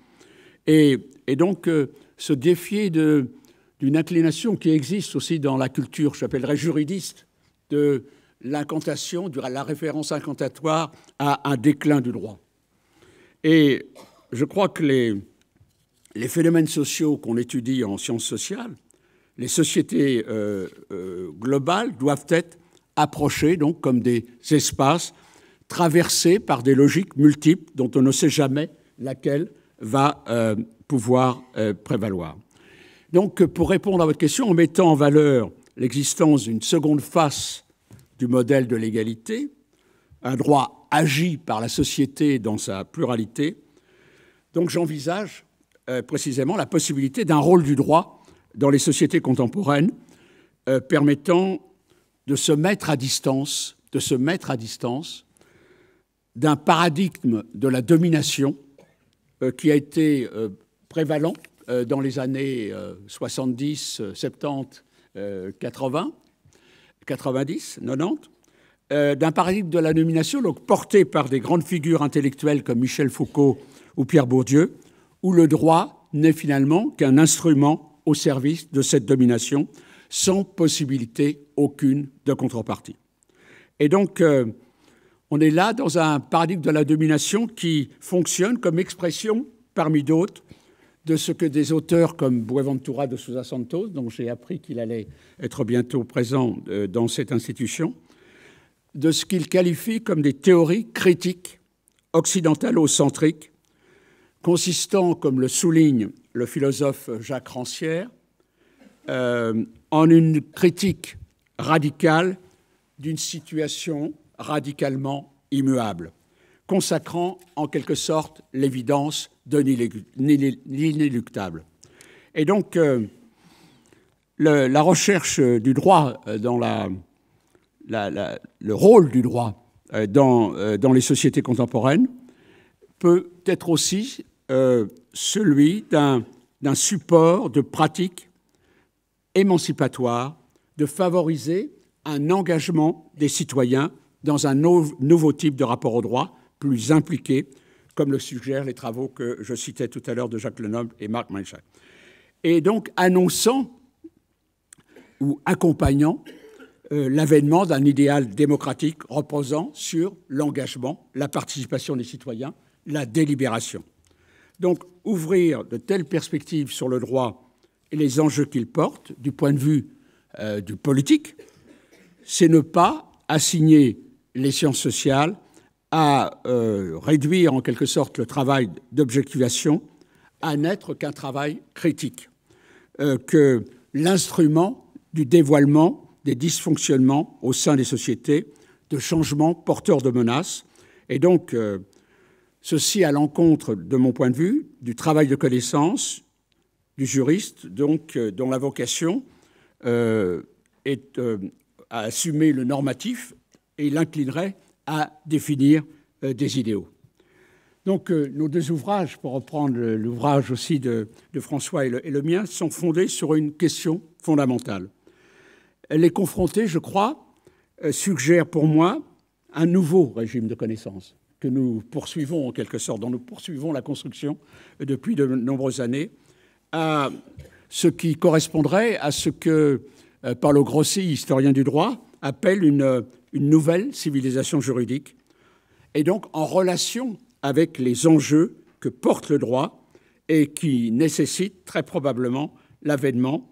Et donc, se défier d'une inclination qui existe aussi dans la culture, j'appellerais juridiste, de l'incantation, de la référence incantatoire à un déclin du droit. Et je crois que les phénomènes sociaux qu'on étudie en sciences sociales, les sociétés globales doivent être approchées donc comme des espaces traversés par des logiques multiples dont on ne sait jamais laquelle va pouvoir prévaloir. Donc, pour répondre à votre question, en mettant en valeur l'existence d'une seconde face du modèle de l'égalité, un droit agi par la société dans sa pluralité, donc j'envisage précisément la possibilité d'un rôle du droit dans les sociétés contemporaines permettant de se mettre à distance d'un paradigme de la domination qui a été prévalent dans les années 70, 70, 80, 90, 90, d'un paradigme de la domination donc porté par des grandes figures intellectuelles comme Michel Foucault ou Pierre Bourdieu, où le droit n'est finalement qu'un instrument au service de cette domination, sans possibilité aucune de contrepartie. Et donc, on est là dans un paradigme de la domination qui fonctionne comme expression, parmi d'autres, de ce que des auteurs comme Boaventura de Sousa Santos, dont j'ai appris qu'il allait être bientôt présent dans cette institution, de ce qu'il qualifie comme des théories critiques occidentalo-centriques, consistant, comme le souligne le philosophe Jacques Rancière, en une critique radicale d'une situation radicalement immuable, consacrant en quelque sorte l'évidence de l'inéluctable. Et donc, la recherche du droit dans le rôle du droit dans les sociétés contemporaines peut être aussi celui d'un support de pratique émancipatoire, de favoriser un engagement des citoyens dans un nouveau type de rapport au droit, plus impliqué, comme le suggèrent les travaux que je citais tout à l'heure de Jacques Lenoble et Marc Meinschak. Et donc annonçant ou accompagnant l'avènement d'un idéal démocratique reposant sur l'engagement, la participation des citoyens, la délibération. Donc ouvrir de telles perspectives sur le droit et les enjeux qu'il porte, du point de vue du politique, c'est ne pas assigner les sciences sociales à réduire en quelque sorte le travail d'objectivation à n'être qu'un travail critique, que l'instrument du dévoilement des dysfonctionnements au sein des sociétés, de changements porteurs de menaces, et donc ceci à l'encontre, de mon point de vue, du travail de connaissance du juriste, donc dont la vocation est à assumer le normatif et l'inclinerait à définir des idéaux. Donc nos deux ouvrages, pour reprendre l'ouvrage aussi de François et le mien, sont fondés sur une question fondamentale. Les confronter, je crois, suggère pour moi un nouveau régime de connaissances que nous poursuivons en quelque sorte, dont nous poursuivons la construction depuis de nombreuses années, à ce qui correspondrait à ce que Paolo Grossi, historien du droit, appelle une nouvelle civilisation juridique, et donc en relation avec les enjeux que porte le droit et qui nécessite très probablement l'avènement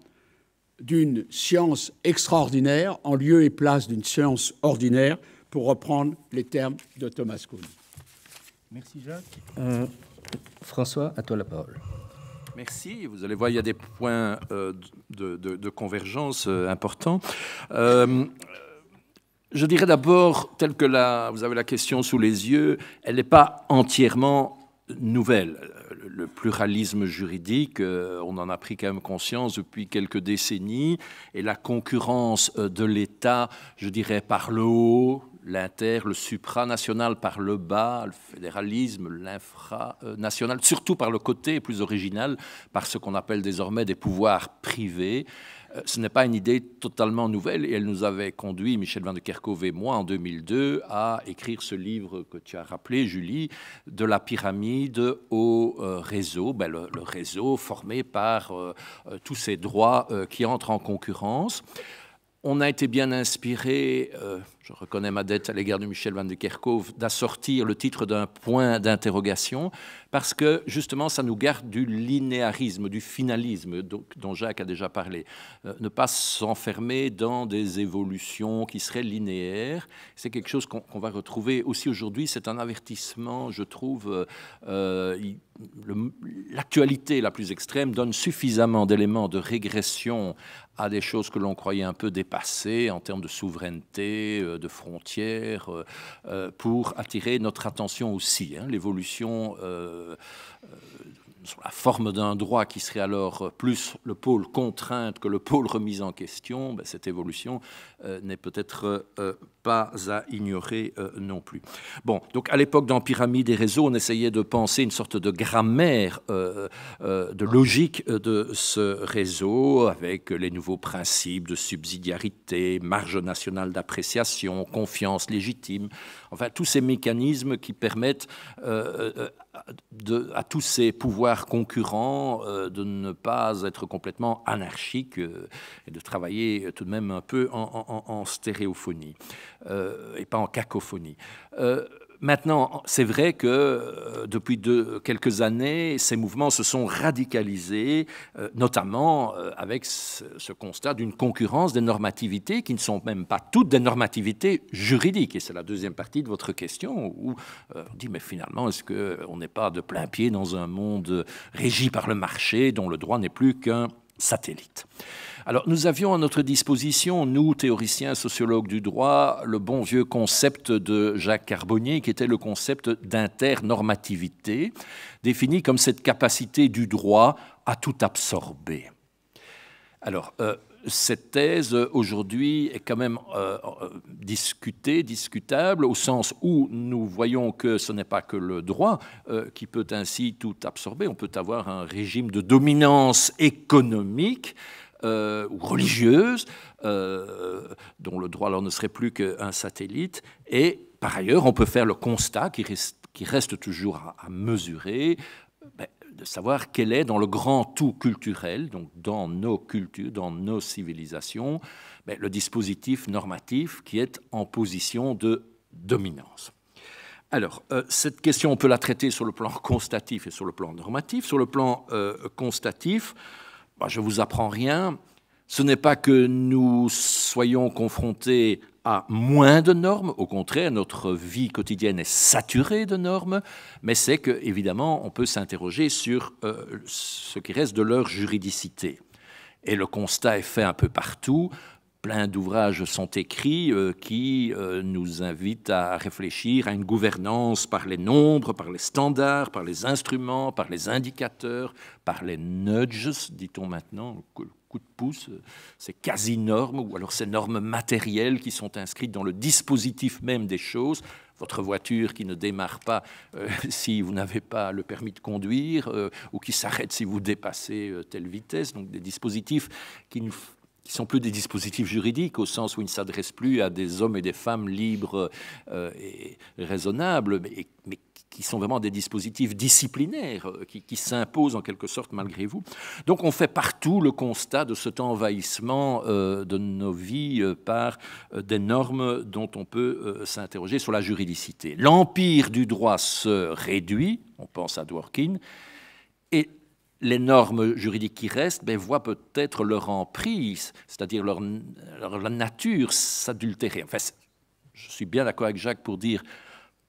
d'une science extraordinaire en lieu et place d'une science ordinaire, pour reprendre les termes de Thomas Kuhn. Merci Jacques. François, à toi la parole. Merci. Vous allez voir, il y a des points de convergence importants. Je dirais d'abord, telle que vous avez la question sous les yeux, elle n'est pas entièrement nouvelle. Le pluralisme juridique, on en a pris quand même conscience depuis quelques décennies, et la concurrence de l'État, je dirais par le haut, l'inter, le supranational par le bas, le fédéralisme, l'infranational, surtout par le côté plus original, par ce qu'on appelle désormais des pouvoirs privés. Ce n'est pas une idée totalement nouvelle et elle nous avait conduit, Michel van de Kerkhove et moi, en 2002, à écrire ce livre que tu as rappelé, Julie, de la pyramide au réseau, le réseau formé par tous ces droits qui entrent en concurrence. On a été bien inspiré, je reconnais ma dette à l'égard de Michel van de Kerkhove, d'assortir le titre d'un point d'interrogation, parce que justement ça nous garde du linéarisme, du finalisme dont Jacques a déjà parlé. Ne pas s'enfermer dans des évolutions qui seraient linéaires, c'est quelque chose qu'on va retrouver aussi aujourd'hui. C'est un avertissement, je trouve. L'actualité la plus extrême donne suffisamment d'éléments de régression à des choses que l'on croyait un peu dépassées en termes de souveraineté, de frontières, pour attirer notre attention aussi. L'évolution sur la forme d'un droit qui serait alors plus le pôle contrainte que le pôle remise en question, cette évolution n'est peut-être pas à ignorer non plus. Bon, donc à l'époque dans Pyramide et Réseau, on essayait de penser une sorte de grammaire, de logique de ce réseau, avec les nouveaux principes de subsidiarité, marge nationale d'appréciation, confiance légitime, enfin tous ces mécanismes qui permettent à tous ces pouvoirs concurrents de ne pas être complètement anarchiques et de travailler tout de même un peu en stéréophonie et pas en cacophonie. Maintenant, c'est vrai que depuis quelques années, ces mouvements se sont radicalisés, notamment avec ce constat d'une concurrence des normativités qui ne sont même pas toutes des normativités juridiques. Et c'est la deuxième partie de votre question où on dit, mais finalement, est-ce qu'on n'est pas de plein pied dans un monde régi par le marché dont le droit n'est plus qu'un satellite? Alors, nous avions à notre disposition, nous, théoriciens, sociologues du droit, le bon vieux concept de Jacques Carbonnier, qui était le concept d'internormativité, défini comme cette capacité du droit à tout absorber. Alors, cette thèse, aujourd'hui, est quand même discutable, au sens où nous voyons que ce n'est pas que le droit qui peut ainsi tout absorber. On peut avoir un régime de dominance économique ou religieuse, dont le droit alors ne serait plus qu'un satellite. Et par ailleurs, on peut faire le constat qui reste toujours à mesurer, de savoir quel est dans le grand tout culturel, donc dans nos cultures, dans nos civilisations, le dispositif normatif qui est en position de dominance. Alors, cette question, on peut la traiter sur le plan constatif et sur le plan normatif. Sur le plan constatif, je ne vous apprends rien. Ce n'est pas que nous soyons confrontés à moins de normes, au contraire, notre vie quotidienne est saturée de normes, mais c'est qu'évidemment, on peut s'interroger sur ce qui reste de leur juridicité. Et le constat est fait un peu partout. Plein d'ouvrages sont écrits qui nous invitent à réfléchir à une gouvernance par les nombres, par les standards, par les instruments, par les indicateurs, par les nudges, dit-on maintenant, le coup de pouce, ces quasi-normes, ou alors ces normes matérielles qui sont inscrites dans le dispositif même des choses. Votre voiture qui ne démarre pas si vous n'avez pas le permis de conduire, ou qui s'arrête si vous dépassez telle vitesse. Donc des dispositifs qui ne sont plus des dispositifs juridiques, au sens où ils ne s'adressent plus à des hommes et des femmes libres et raisonnables, mais qui sont vraiment des dispositifs disciplinaires, qui s'imposent en quelque sorte malgré vous. Donc on fait partout le constat de cet envahissement de nos vies par des normes dont on peut s'interroger sur la juridicité. L'empire du droit se réduit, on pense à Dworkin, et les normes juridiques qui restent voient peut-être leur emprise, c'est-à-dire leur nature s'adultérer. Enfin, je suis bien d'accord avec Jacques pour dire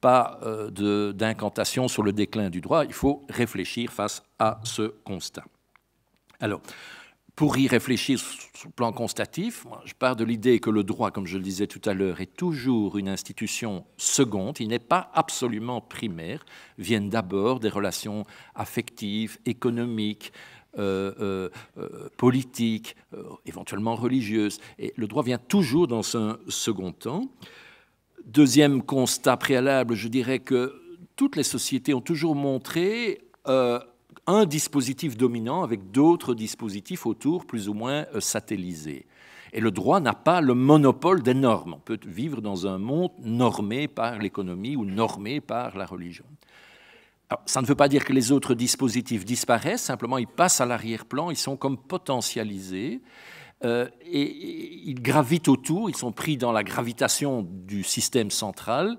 pas d'incantation sur le déclin du droit, il faut réfléchir face à ce constat. Alors, pour y réfléchir sur le plan constatif, moi, je pars de l'idée que le droit, comme je le disais tout à l'heure, est toujours une institution seconde, il n'est pas absolument primaire, viennent d'abord des relations affectives, économiques, politiques, éventuellement religieuses, et le droit vient toujours dans un second temps. Deuxième constat préalable, je dirais que toutes les sociétés ont toujours montré un dispositif dominant avec d'autres dispositifs autour, plus ou moins satellisés. Et le droit n'a pas le monopole des normes. On peut vivre dans un monde normé par l'économie ou normé par la religion. Alors, ça ne veut pas dire que les autres dispositifs disparaissent, simplement ils passent à l'arrière-plan, ils sont comme potentialisés. Et ils gravitent autour, ils sont pris dans la gravitation du système central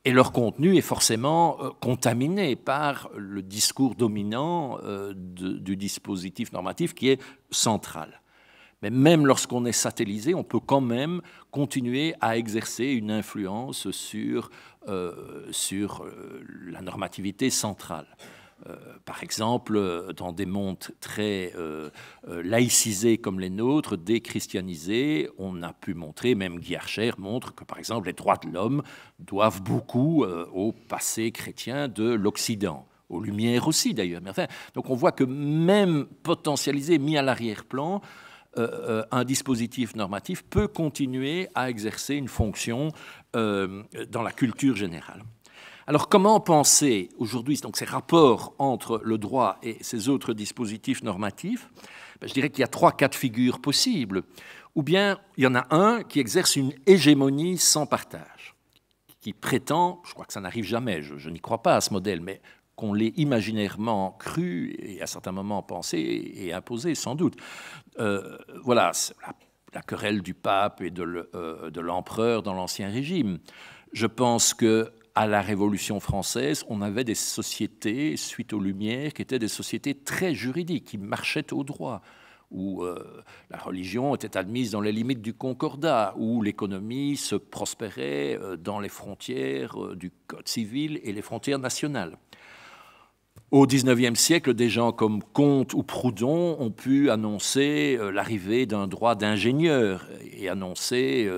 et leur contenu est forcément contaminé par le discours dominant du dispositif normatif qui est central. Mais même lorsqu'on est satellisé, on peut quand même continuer à exercer une influence sur la normativité centrale. Par exemple, dans des mondes très laïcisés comme les nôtres, déchristianisés, on a pu montrer, même Guy Archer montre que, par exemple, les droits de l'homme doivent beaucoup au passé chrétien de l'Occident, aux Lumières aussi d'ailleurs. Mais enfin, donc on voit que même potentialisé, mis à l'arrière-plan, un dispositif normatif peut continuer à exercer une fonction dans la culture générale. Alors, comment penser aujourd'hui donc, ces rapports entre le droit et ces autres dispositifs normatifs? Je dirais qu'il y a 3 cas de figure possibles. Ou bien, il y en a un qui exerce une hégémonie sans partage, qui prétend, je crois que ça n'arrive jamais, je n'y crois pas à ce modèle, mais qu'on l'ait imaginairement cru et à certains moments pensé et imposé, sans doute. Voilà, la querelle du pape et de l'empereur dans l'Ancien Régime. Je pense que à la Révolution française, on avait des sociétés, suite aux Lumières, qui étaient des sociétés très juridiques, qui marchaient au droit, où la religion était admise dans les limites du concordat, où l'économie se prospérait dans les frontières du Code civil et les frontières nationales. Au XIXe siècle, des gens comme Comte ou Proudhon ont pu annoncer l'arrivée d'un droit d'ingénieur et annoncer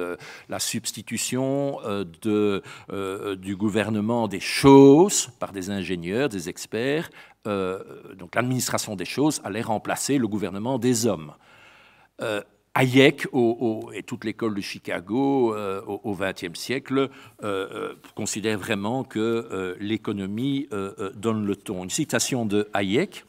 la substitution du gouvernement des choses par des ingénieurs, des experts. Donc l'administration des choses allait remplacer le gouvernement des hommes. Hayek et toute l'école de Chicago au XXe siècle considère vraiment que l'économie donne le ton. Une citation de Hayek: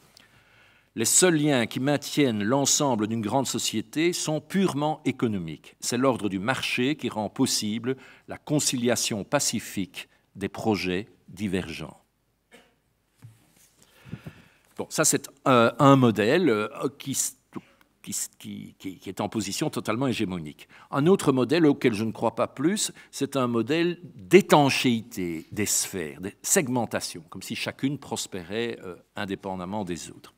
« Les seuls liens qui maintiennent l'ensemble d'une grande société sont purement économiques. C'est l'ordre du marché qui rend possible la conciliation pacifique des projets divergents. » Bon, ça c'est un modèle qui est en position totalement hégémonique. Un autre modèle auquel je ne crois pas plus, c'est un modèle d'étanchéité des sphères, de segmentation, comme si chacune prospérait indépendamment des autres.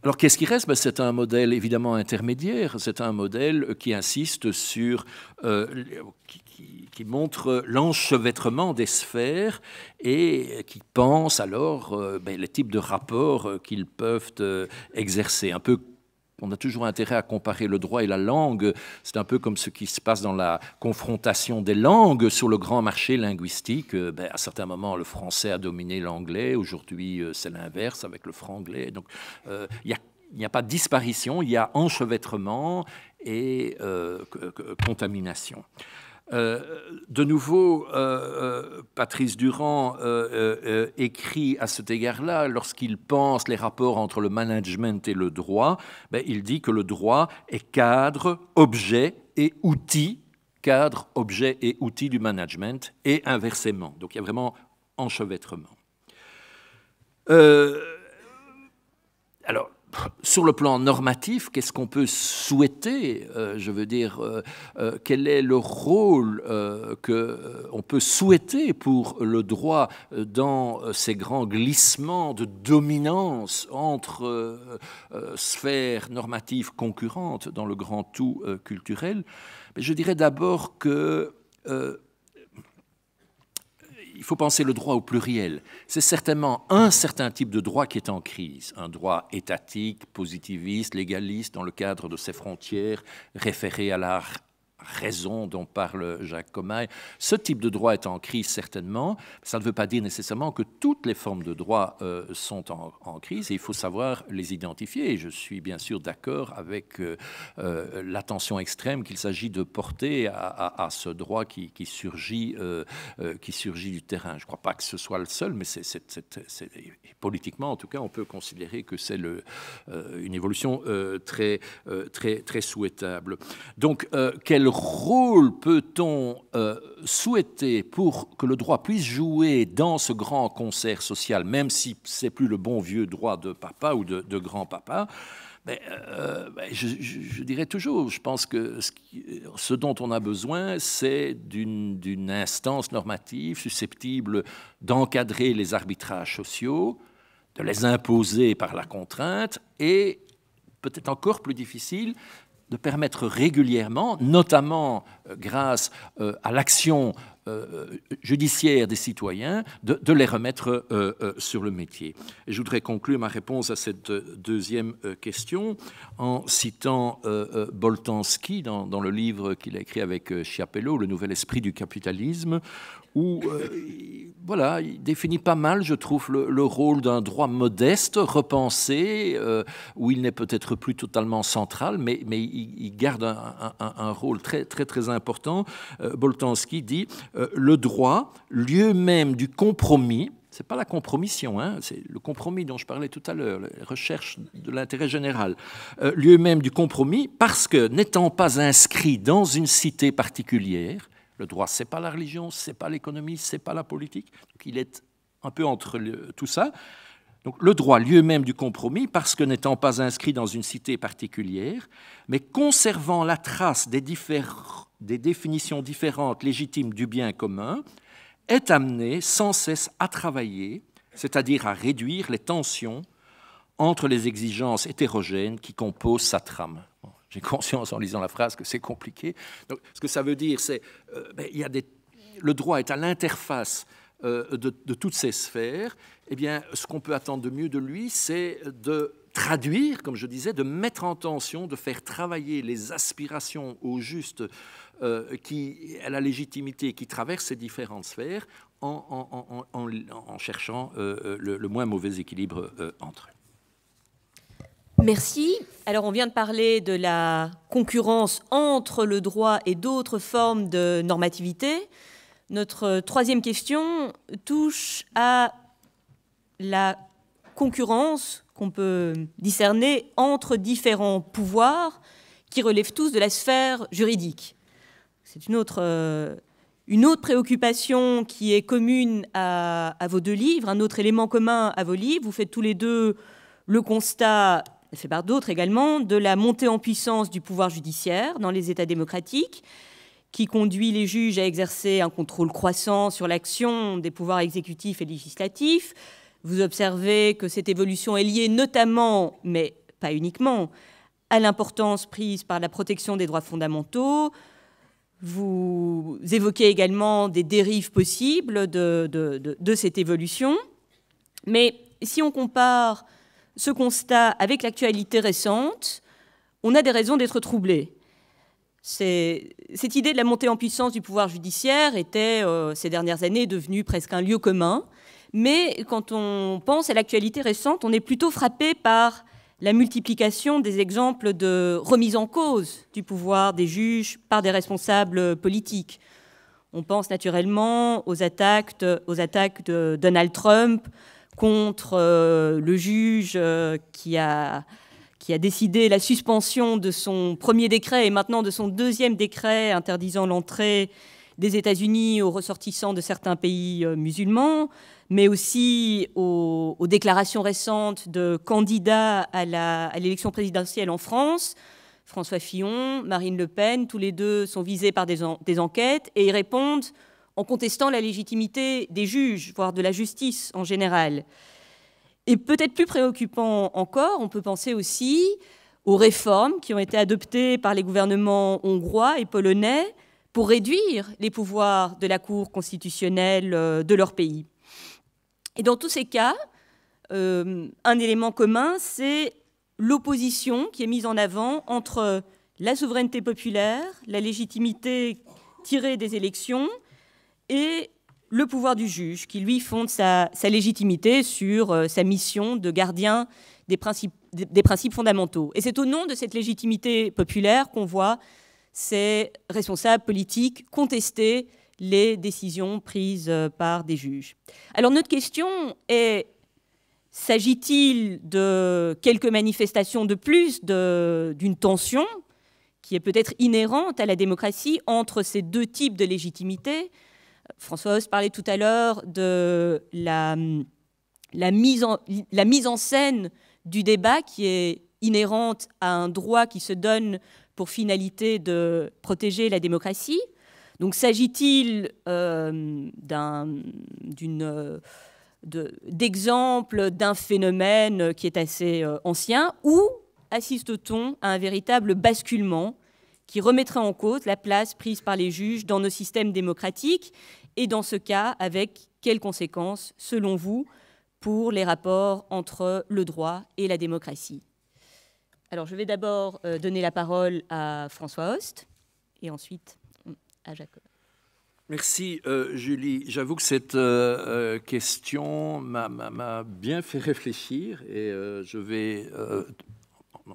Alors qu'est-ce qui reste? C'est un modèle évidemment intermédiaire, c'est un modèle qui insiste sur, qui montre l'enchevêtrement des sphères et qui pense alors les types de rapports qu'ils peuvent exercer, un peu. On a toujours intérêt à comparer le droit et la langue. C'est un peu comme ce qui se passe dans la confrontation des langues sur le grand marché linguistique. À certains moments, le français a dominé l'anglais. Aujourd'hui, c'est l'inverse avec le franglais. Donc, il n'y a pas de disparition, il y a enchevêtrement et contamination. De nouveau, Patrice Durand écrit à cet égard-là, lorsqu'il pense les rapports entre le management et le droit, il dit que le droit est cadre, objet et outil, cadre, objet et outil du management, et inversement. Donc il y a vraiment enchevêtrement. Alors, sur le plan normatif, qu'est-ce qu'on peut souhaiter? Je veux dire, quel est le rôle qu'on peut souhaiter pour le droit dans ces grands glissements de dominance entre sphères normatives concurrentes dans le grand tout culturel? Mais je dirais d'abord que il faut penser le droit au pluriel. C'est certainement un certain type de droit qui est en crise, un droit étatique, positiviste, légaliste, dans le cadre de ses frontières, référé à la raison dont parle Jacques Commaille. Ce type de droit est en crise certainement. Ça ne veut pas dire nécessairement que toutes les formes de droit sont en crise et il faut savoir les identifier. Et je suis bien sûr d'accord avec l'attention extrême qu'il s'agit de porter à ce droit qui surgit du terrain. Je ne crois pas que ce soit le seul, mais politiquement en tout cas, on peut considérer que c'est une évolution très souhaitable. Donc, quel rôle peut-on souhaiter pour que le droit puisse jouer dans ce grand concert social, même si c'est plus le bon vieux droit de papa ou de grand-papa? Je dirais toujours, je pense que ce dont on a besoin, c'est d'une instance normative susceptible d'encadrer les arbitrages sociaux, de les imposer par la contrainte et, peut-être encore plus difficile, de permettre régulièrement, notamment grâce à l'action judiciaire des citoyens, de les remettre sur le métier. Et je voudrais conclure ma réponse à cette deuxième question en citant Boltanski dans le livre qu'il a écrit avec Schiapello, Le nouvel esprit du capitalisme, où voilà, il définit pas mal, je trouve, le rôle d'un droit modeste, repensé, où il n'est peut-être plus totalement central, mais il garde un rôle très, très, très important. Boltanski dit le droit, lieu même du compromis. C'est pas la compromission, hein, c'est le compromis dont je parlais tout à l'heure, la recherche de l'intérêt général. Lieu même du compromis, parce que n'étant pas inscrit dans une cité particulière, le droit, c'est pas la religion, c'est pas l'économie, c'est pas la politique. Donc, il est un peu entre tout ça. Donc, le droit, lieu même du compromis, parce que n'étant pas inscrit dans une cité particulière, mais conservant la trace des définitions différentes légitimes du bien commun, est amené sans cesse à travailler, c'est-à-dire à réduire les tensions entre les exigences hétérogènes qui composent sa trame. J'ai conscience en lisant la phrase que c'est compliqué. Donc, ce que ça veut dire, c'est le droit est à l'interface de toutes ces sphères. Eh bien, ce qu'on peut attendre de mieux de lui, c'est de traduire, comme je disais, de mettre en tension, de faire travailler les aspirations au juste à la légitimité qui traverse ces différentes sphères en cherchant le moins mauvais équilibre entre eux. Merci. Alors, on vient de parler de la concurrence entre le droit et d'autres formes de normativité. Notre troisième question touche à la concurrence qu'on peut discerner entre différents pouvoirs qui relèvent tous de la sphère juridique. C'est une autre préoccupation qui est commune à vos deux livres, un autre élément commun à vos livres. Vous faites tous les deux le constat, fait par d'autres également, de la montée en puissance du pouvoir judiciaire dans les États démocratiques, qui conduit les juges à exercer un contrôle croissant sur l'action des pouvoirs exécutifs et législatifs. Vous observez que cette évolution est liée notamment, mais pas uniquement, à l'importance prise par la protection des droits fondamentaux. Vous évoquez également des dérives possibles de cette évolution. Mais si on compare ce constat avec l'actualité récente, on a des raisons d'être troublés. Cette idée de la montée en puissance du pouvoir judiciaire était, ces dernières années, devenue presque un lieu commun. Mais quand on pense à l'actualité récente, on est plutôt frappé par la multiplication des exemples de remise en cause du pouvoir des juges par des responsables politiques. On pense naturellement aux attaques de Donald Trump contre le juge qui a décidé la suspension de son premier décret et maintenant de son deuxième décret interdisant l'entrée des États-Unis aux ressortissants de certains pays musulmans, mais aussi aux déclarations récentes de candidats à l'élection présidentielle en France. François Fillon, Marine Le Pen, tous les deux sont visés par des enquêtes et ils répondent en contestant la légitimité des juges, voire de la justice en général. Et peut-être plus préoccupant encore, on peut penser aussi aux réformes qui ont été adoptées par les gouvernements hongrois et polonais pour réduire les pouvoirs de la Cour constitutionnelle de leur pays. Et dans tous ces cas, un élément commun, c'est l'opposition qui est mise en avant entre la souveraineté populaire, la légitimité tirée des élections et le pouvoir du juge, qui lui fonde sa légitimité sur sa mission de gardien des principes fondamentaux. Et c'est au nom de cette légitimité populaire qu'on voit ces responsables politiques contester les décisions prises par des juges. Alors notre question est: s'agit-il de quelques manifestations de plus d'une tension qui est peut-être inhérente à la démocratie entre ces deux types de légitimité? François Host parlait tout à l'heure de la mise en scène du débat qui est inhérente à un droit qui se donne pour finalité de protéger la démocratie. Donc s'agit-il d'exemple d'un phénomène qui est assez ancien, ou assiste-t-on à un véritable basculement qui remettrait en cause la place prise par les juges dans nos systèmes démocratiques, et dans ce cas, avec quelles conséquences, selon vous, pour les rapports entre le droit et la démocratie? Alors, je vais d'abord donner la parole à François Host, et ensuite à Jacob. Merci Julie. J'avoue que cette question m'a bien fait réfléchir, et je vais,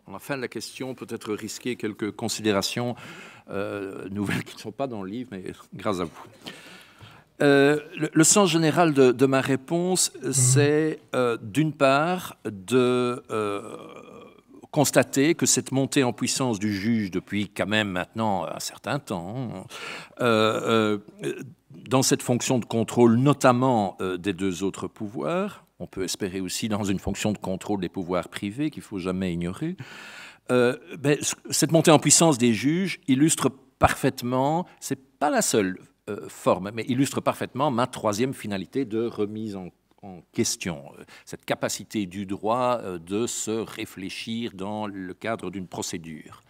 en la fin de la question, peut-être risquer quelques considérations nouvelles qui ne sont pas dans le livre, mais grâce à vous. Le sens général de ma réponse, c'est d'une part de constater que cette montée en puissance du juge depuis quand même maintenant un certain temps, dans cette fonction de contrôle notamment des deux autres pouvoirs, on peut espérer aussi dans une fonction de contrôle des pouvoirs privés qu'il ne faut jamais ignorer, cette montée en puissance des juges illustre parfaitement, c'est pas la seule forme, mais illustre parfaitement ma troisième finalité de remise en question, cette capacité du droit de se réfléchir dans le cadre d'une procédure.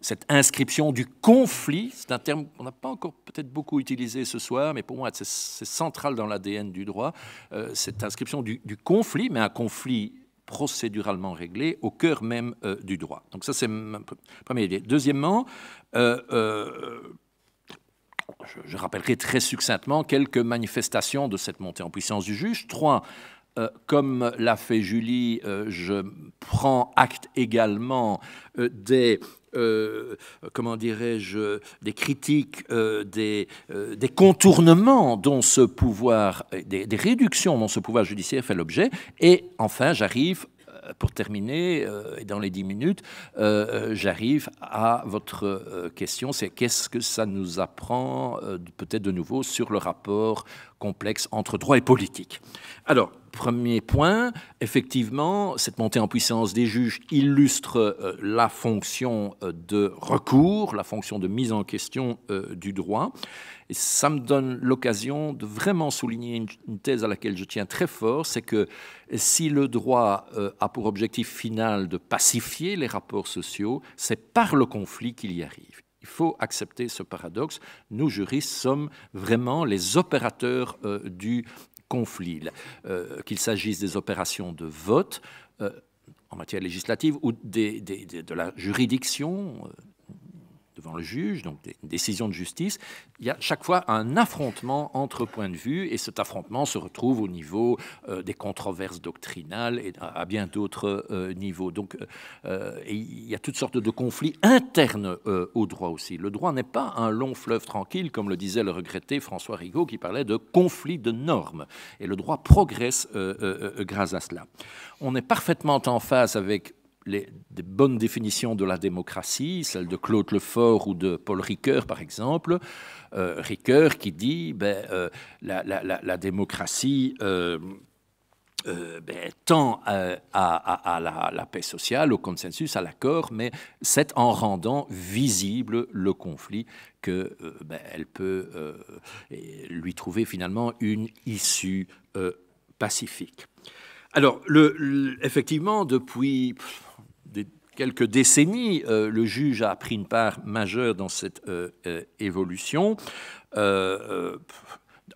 Cette inscription du conflit, c'est un terme qu'on n'a pas encore peut-être beaucoup utilisé ce soir, mais pour moi c'est central dans l'ADN du droit, cette inscription du conflit, mais un conflit procéduralement réglé au cœur même du droit. Donc ça c'est ma première idée. Deuxièmement, je rappellerai très succinctement quelques manifestations de cette montée en puissance du juge. 3, comme l'a fait Julie, je prends acte également des critiques, des contournements dont ce pouvoir, des réductions dont ce pouvoir judiciaire fait l'objet. Et enfin, j'arrive, pour terminer, et dans les 10 minutes, j'arrive à votre question, c'est qu'est-ce que ça nous apprend peut-être de nouveau sur le rapport complexe entre droit et politique. Alors, premier point, effectivement, cette montée en puissance des juges illustre la fonction de recours, la fonction de mise en question du droit. Et ça me donne l'occasion de vraiment souligner une thèse à laquelle je tiens très fort, c'est que si le droit a pour objectif final de pacifier les rapports sociaux, c'est par le conflit qu'il y arrive. Il faut accepter ce paradoxe. Nous, juristes, sommes vraiment les opérateurs du conflit, qu'il s'agisse des opérations de vote en matière législative ou de la juridiction devant le juge, donc des décisions de justice. Il y a chaque fois un affrontement entre points de vue, et cet affrontement se retrouve au niveau des controverses doctrinales et à bien d'autres niveaux. Donc, et il y a toutes sortes de conflits internes au droit aussi. Le droit n'est pas un long fleuve tranquille, comme le disait le regretté François Rigaud, qui parlait de conflits de normes. Et le droit progresse grâce à cela. On est parfaitement en phase avec des bonnes définitions de la démocratie, celles de Claude Lefort ou de Paul Ricoeur, par exemple. Ricoeur qui dit la démocratie tend à la paix sociale, au consensus, à l'accord, mais c'est en rendant visible le conflit qu'elle peut lui trouver finalement une issue pacifique. Alors, effectivement, depuis quelques décennies, le juge a pris une part majeure dans cette évolution.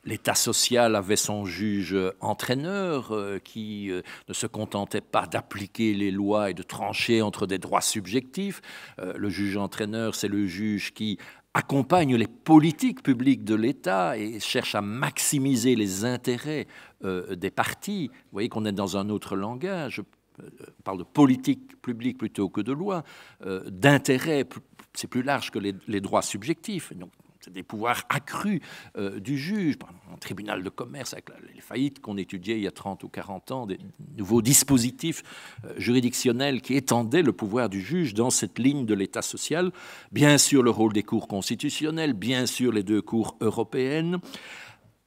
L'État social avait son juge entraîneur qui ne se contentait pas d'appliquer les lois et de trancher entre des droits subjectifs. Le juge entraîneur, c'est le juge qui accompagne les politiques publiques de l'État et cherche à maximiser les intérêts des partis. Vous voyez qu'on est dans un autre langage. On parle de politique publique plutôt que de loi. D'intérêt, c'est plus large que les droits subjectifs. Donc, c'est des pouvoirs accrus du juge. Un tribunal de commerce, avec les faillites qu'on étudiait il y a 30 ou 40 ans, des nouveaux dispositifs juridictionnels qui étendaient le pouvoir du juge dans cette ligne de l'État social. Bien sûr, le rôle des cours constitutionnelles, bien sûr, les 2 cours européennes,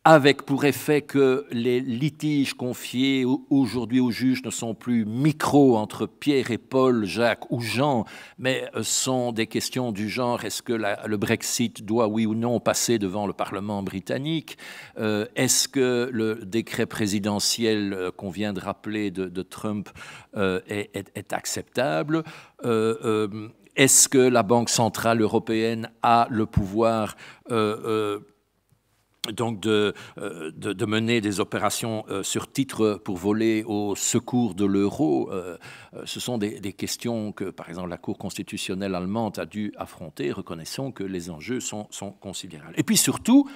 avec pour effet que les litiges confiés aujourd'hui aux juges ne sont plus micro entre Pierre et Paul, Jacques ou Jean, mais sont des questions du genre: est-ce que le Brexit doit, oui ou non, passer devant le Parlement britannique? Est-ce que le décret présidentiel qu'on vient de rappeler de Trump est acceptable? Est-ce que la Banque centrale européenne a le pouvoir donc de mener des opérations sur titre pour voler au secours de l'euro? Ce sont des questions que, par exemple, la Cour constitutionnelle allemande a dû affronter. Reconnaissons que les enjeux sont considérables. Et puis surtout,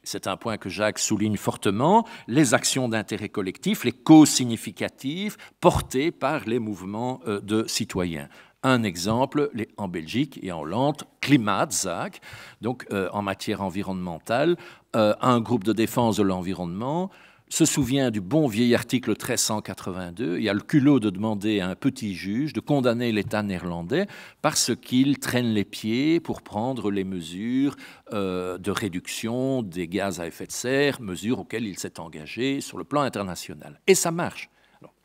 c'est un point que Jacques souligne fortement, les actions d'intérêt collectif, les causes significatives portées par les mouvements de citoyens. Un exemple, en Belgique et en Hollande, Klimaatzaak, donc en matière environnementale, un groupe de défense de l'environnement se souvient du bon vieil article 1382. Il y a le culot de demander à un petit juge de condamner l'État néerlandais parce qu'il traîne les pieds pour prendre les mesures de réduction des gaz à effet de serre, mesures auxquelles il s'est engagé sur le plan international. Et ça marche.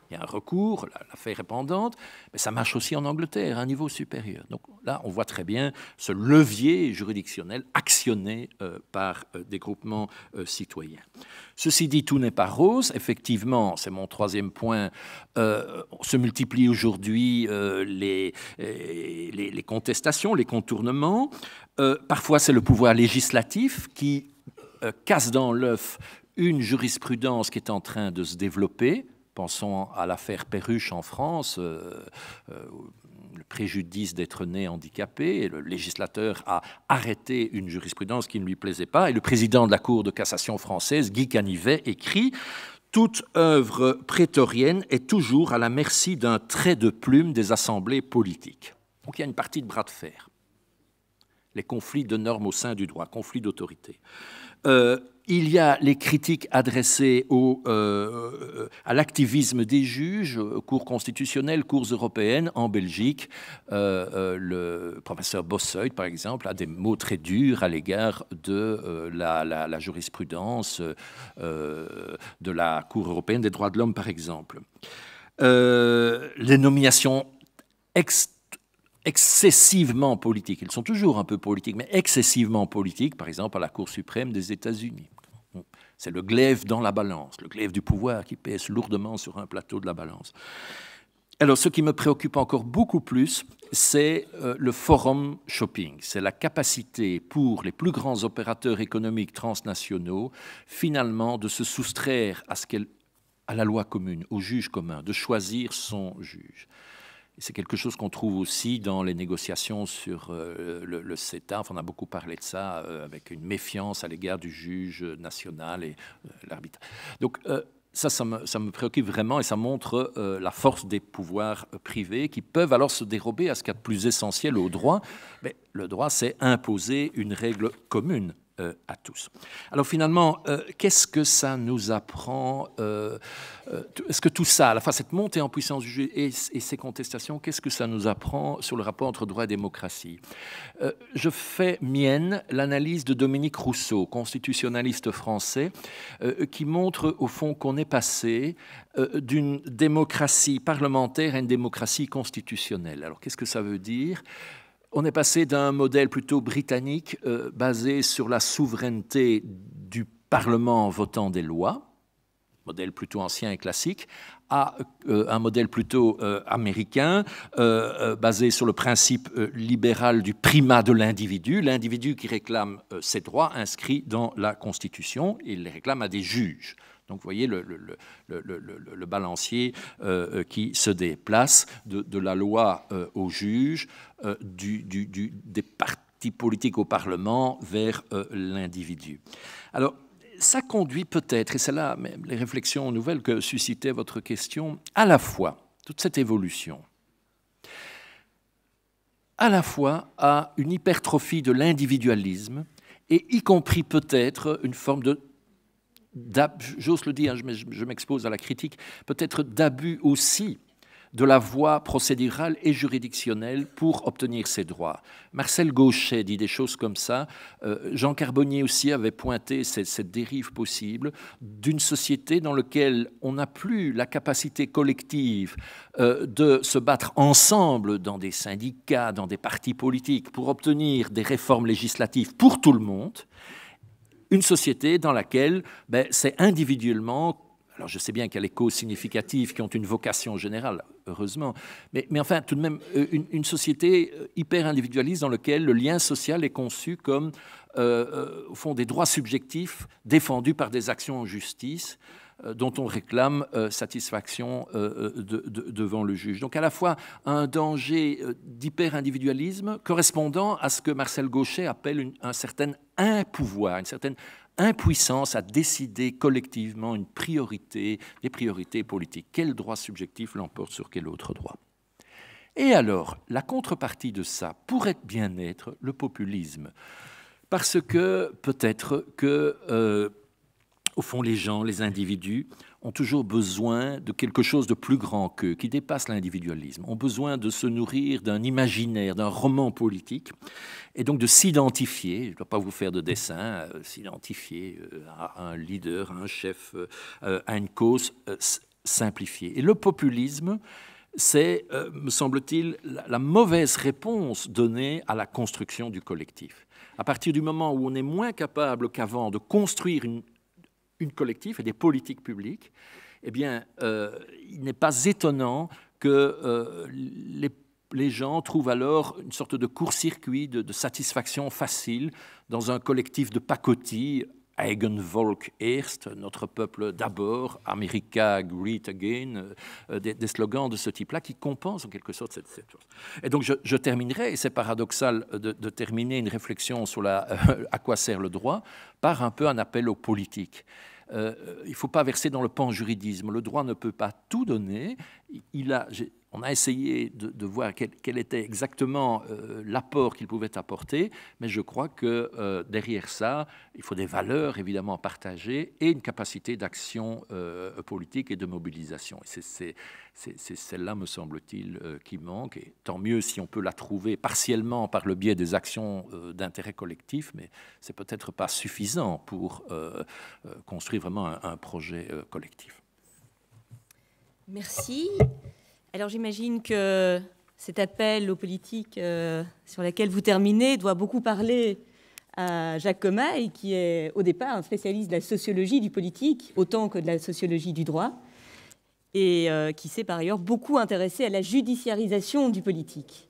Il y a un recours, l'affaire est pendante, mais ça marche aussi en Angleterre, à un niveau supérieur. Donc là, on voit très bien ce levier juridictionnel actionné par des groupements citoyens. Ceci dit, tout n'est pas rose. Effectivement, c'est mon 3e point, se multiplient aujourd'hui les contestations, les contournements. Parfois, c'est le pouvoir législatif qui casse dans l'œuf une jurisprudence qui est en train de se développer. Pensons à l'affaire Perruche en France, le préjudice d'être né handicapé. Le législateur a arrêté une jurisprudence qui ne lui plaisait pas. Et le président de la Cour de cassation française, Guy Canivet, écrit « Toute œuvre prétorienne est toujours à la merci d'un trait de plume des assemblées politiques. » Donc il y a une partie de bras de fer. Les conflits de normes au sein du droit, conflits d'autorité. Il y a les critiques adressées à l'activisme des juges, cours constitutionnelles, cours européennes. En Belgique, le professeur Bossuyt, par exemple, a des mots très durs à l'égard de la jurisprudence de la Cour européenne des droits de l'homme, par exemple. Les nominations excessivement politiques, elles sont toujours un peu politiques, mais excessivement politiques, par exemple à la Cour suprême des États-Unis. C'est le glaive dans la balance, le glaive du pouvoir qui pèse lourdement sur un plateau de la balance. Alors, ce qui me préoccupe encore beaucoup plus, c'est le forum shopping. C'est la capacité pour les plus grands opérateurs économiques transnationaux, finalement, de se soustraire à la loi commune, au juge commun, de choisir son juge. C'est quelque chose qu'on trouve aussi dans les négociations sur le CETA. Enfin, on a beaucoup parlé de ça avec une méfiance à l'égard du juge national et l'arbitre. Donc ça me préoccupe vraiment et ça montre la force des pouvoirs privés qui peuvent alors se dérober à ce qu'il y a de plus essentiel au droit. Mais le droit, c'est imposer une règle commune à tous. Alors finalement, qu'est-ce que ça nous apprend est-ce que tout ça, à la fois cette montée en puissance du juge et ces contestations, qu'est-ce que ça nous apprend sur le rapport entre droit et démocratie? Je fais mienne l'analyse de Dominique Rousseau, constitutionnaliste français, qui montre au fond qu'on est passé d'une démocratie parlementaire à une démocratie constitutionnelle. Alors qu'est-ce que ça veut dire? On est passé d'un modèle plutôt britannique basé sur la souveraineté du Parlement votant des lois, modèle plutôt ancien et classique, à un modèle plutôt américain, basé sur le principe libéral du primat de l'individu qui réclame ses droits inscrits dans la Constitution, et il les réclame à des juges. Donc vous voyez le balancier qui se déplace de la loi au juge, des partis politiques au Parlement vers l'individu. Alors, ça conduit peut-être, et c'est là même les réflexions nouvelles que suscitait votre question, à la fois, toute cette évolution, à la fois à une hypertrophie de l'individualisme, et y compris peut-être une forme de, j'ose le dire, je m'expose à la critique, peut-être d'abus aussi de la voie procédurale et juridictionnelle pour obtenir ses droits. Marcel Gauchet dit des choses comme ça. Jean Carbonnier aussi avait pointé cette dérive possible d'une société dans laquelle on n'a plus la capacité collective de se battre ensemble dans des syndicats, dans des partis politiques pour obtenir des réformes législatives pour tout le monde. Une société dans laquelle c'est individuellement. Alors je sais bien qu'il y a les causes significatives qui ont une vocation générale, heureusement, mais enfin tout de même une société hyper individualiste dans laquelle le lien social est conçu comme au fond des droits subjectifs défendus par des actions en justice dont on réclame satisfaction devant le juge. Donc à la fois un danger d'hyper-individualisme correspondant à ce que Marcel Gauchet appelle un certain impouvoir, une certaine impuissance à décider collectivement une priorité, des priorités politiques. Quel droit subjectif l'emporte sur quel autre droit? Et alors, la contrepartie de ça pourrait bien être le populisme. Parce que peut-être que, au fond, les gens, les individus, ont toujours besoin de quelque chose de plus grand qu'eux, qui dépasse l'individualisme, ont besoin de se nourrir d'un imaginaire, d'un roman politique, et donc de s'identifier, je ne dois pas vous faire de dessin, s'identifier à un leader, à un chef, à une cause simplifiée. Et le populisme, c'est, me semble-t-il, la mauvaise réponse donnée à la construction du collectif. À partir du moment où on est moins capable qu'avant de construire une collective et des politiques publiques, eh bien, il n'est pas étonnant que les gens trouvent alors une sorte de court-circuit, de satisfaction facile dans un collectif de pacotille, Eigen Volk erst, notre peuple d'abord, America Great Again, des slogans de ce type-là qui compensent en quelque sorte cette chose. Et donc je terminerai, et c'est paradoxal de terminer une réflexion sur à quoi sert le droit, par un peu un appel aux politiques. Il ne faut pas verser dans le panjuridisme. Le droit ne peut pas tout donner. On a essayé de voir quel était exactement l'apport qu'il pouvait apporter, mais je crois que derrière ça, il faut des valeurs évidemment partagées et une capacité d'action politique et de mobilisation. Et c'est celle-là, me semble-t-il, qui manque. Et tant mieux si on peut la trouver partiellement par le biais des actions d'intérêt collectif, mais c'est peut-être pas suffisant pour construire vraiment un projet collectif. Merci. Alors j'imagine que cet appel aux politiques sur laquelle vous terminez doit beaucoup parler à Jacques Commaille, qui est au départ un spécialiste de la sociologie du politique, autant que de la sociologie du droit, et qui s'est par ailleurs beaucoup intéressé à la judiciarisation du politique.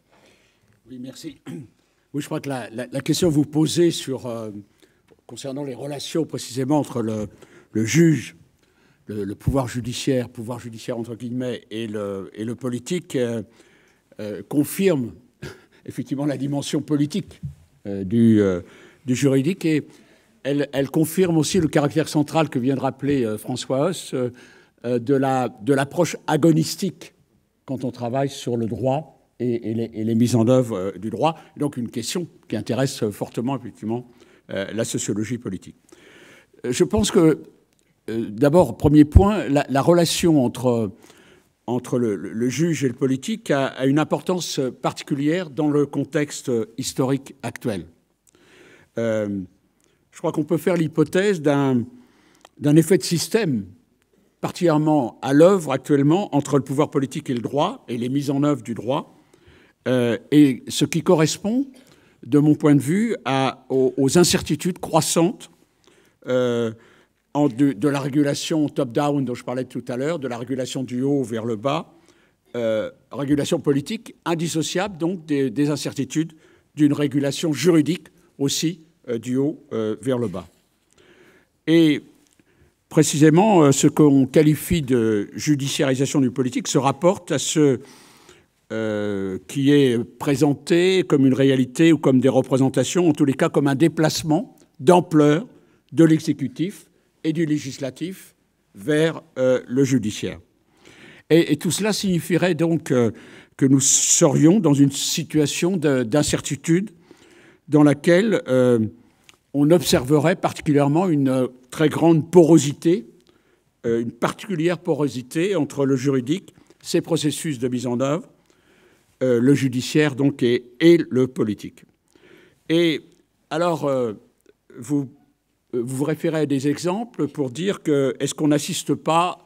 Oui, merci. Oui, je crois que la question que vous posez concernant les relations précisément entre le juge, le pouvoir judiciaire entre guillemets, et le politique confirme effectivement la dimension politique du juridique, et elle confirme aussi le caractère central que vient de rappeler François Hauss de l'approche agonistique quand on travaille sur le droit et les mises en œuvre du droit. Donc une question qui intéresse fortement effectivement la sociologie politique. Je pense que, d'abord, premier point, la relation entre le juge et le politique a une importance particulière dans le contexte historique actuel. Je crois qu'on peut faire l'hypothèse d'un effet de système particulièrement à l'œuvre actuellement entre le pouvoir politique et le droit, et les mises en œuvre du droit, et ce qui correspond, de mon point de vue, aux incertitudes croissantes de la régulation top-down dont je parlais tout à l'heure, de la régulation du haut vers le bas, régulation politique indissociable donc des incertitudes d'une régulation juridique aussi du haut vers le bas. Et précisément, ce qu'on qualifie de judiciarisation du politique se rapporte à ce qui est présenté comme une réalité ou comme des représentations, en tous les cas comme un déplacement d'ampleur de l'exécutif et du législatif vers le judiciaire. Et tout cela signifierait donc que nous serions dans une situation d'incertitude dans laquelle on observerait particulièrement une très grande porosité, une particulière porosité entre le juridique, ses processus de mise en œuvre, le judiciaire donc et le politique. Et alors, vous référez à des exemples pour dire que est-ce qu'on n'assiste pas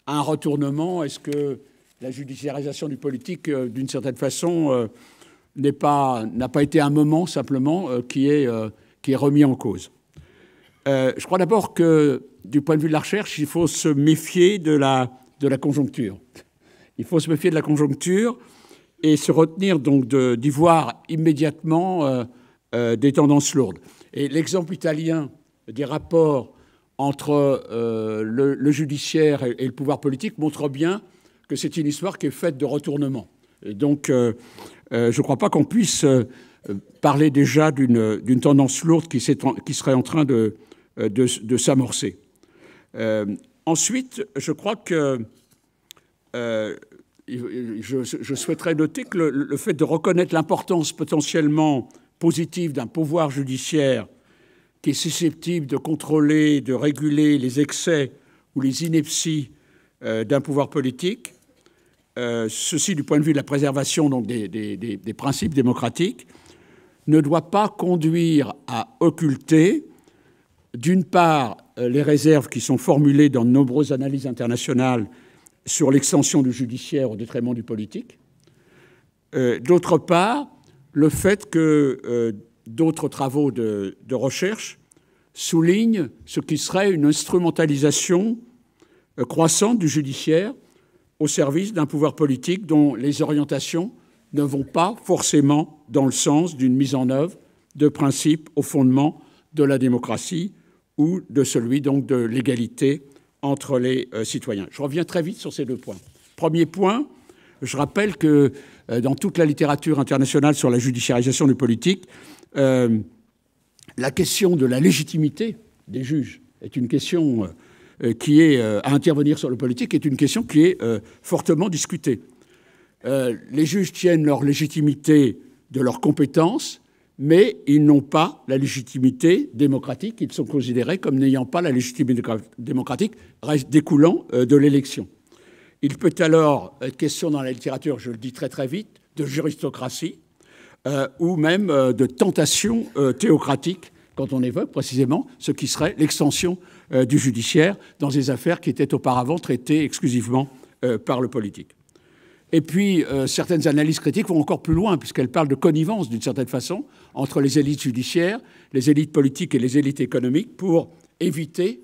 à un retournement, est-ce que la judiciarisation du politique, d'une certaine façon, n'a pas été un moment simplement qui est remis en cause. Je crois d'abord que, du point de vue de la recherche, il faut se méfier de la conjoncture. Il faut se méfier de la conjoncture et se retenir donc d'y voir immédiatement des tendances lourdes. Et l'exemple italien des rapports entre le judiciaire et le pouvoir politique montre bien que c'est une histoire qui est faite de retournement. Et donc, je ne crois pas qu'on puisse parler déjà d'une tendance lourde qui serait en train de s'amorcer. Ensuite, je crois que je souhaiterais noter que le fait de reconnaître l'importance potentiellement positive d'un pouvoir judiciaire qui est susceptible de contrôler, de réguler les excès ou les inepties d'un pouvoir politique, ceci du point de vue de la préservation donc, des principes démocratiques, ne doit pas conduire à occulter, d'une part, les réserves qui sont formulées dans de nombreuses analyses internationales sur l'extension du judiciaire au détriment du politique, d'autre part, le fait que d'autres travaux de recherche soulignent ce qui serait une instrumentalisation croissante du judiciaire au service d'un pouvoir politique dont les orientations ne vont pas forcément dans le sens d'une mise en œuvre de principes au fondement de la démocratie ou de celui donc de l'égalité entre les citoyens. Je reviens très vite sur ces deux points. Premier point, je rappelle que dans toute la littérature internationale sur la judiciarisation du politique, la question de la légitimité des juges est une question qui est à intervenir sur le politique, est une question qui est fortement discutée. Les juges tiennent leur légitimité de leurs compétences, mais ils n'ont pas la légitimité démocratique. Ils sont considérés comme n'ayant pas la légitimité démocratique découlant de l'élection. Il peut alors être question dans la littérature, je le dis très très vite, de juristocratie ou même de tentation théocratique quand on évoque précisément ce qui serait l'extension du judiciaire dans des affaires qui étaient auparavant traitées exclusivement par le politique. Et puis, certaines analyses critiques vont encore plus loin, puisqu'elles parlent de connivence, d'une certaine façon, entre les élites judiciaires, les élites politiques et les élites économiques pour éviter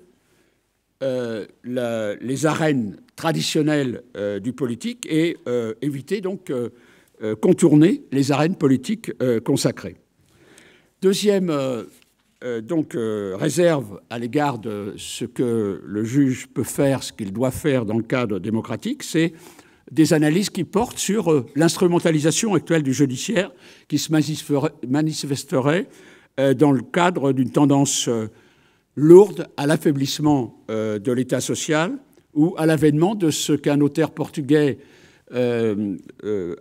les arènes traditionnelles du politique et éviter donc contourner les arènes politiques consacrées. Deuxième réserve à l'égard de ce que le juge peut faire, ce qu'il doit faire dans le cadre démocratique, c'est des analyses qui portent sur l'instrumentalisation actuelle du judiciaire qui se manifesterait dans le cadre d'une tendance lourde à l'affaiblissement de l'État social ou à l'avènement de ce qu'un auteur portugais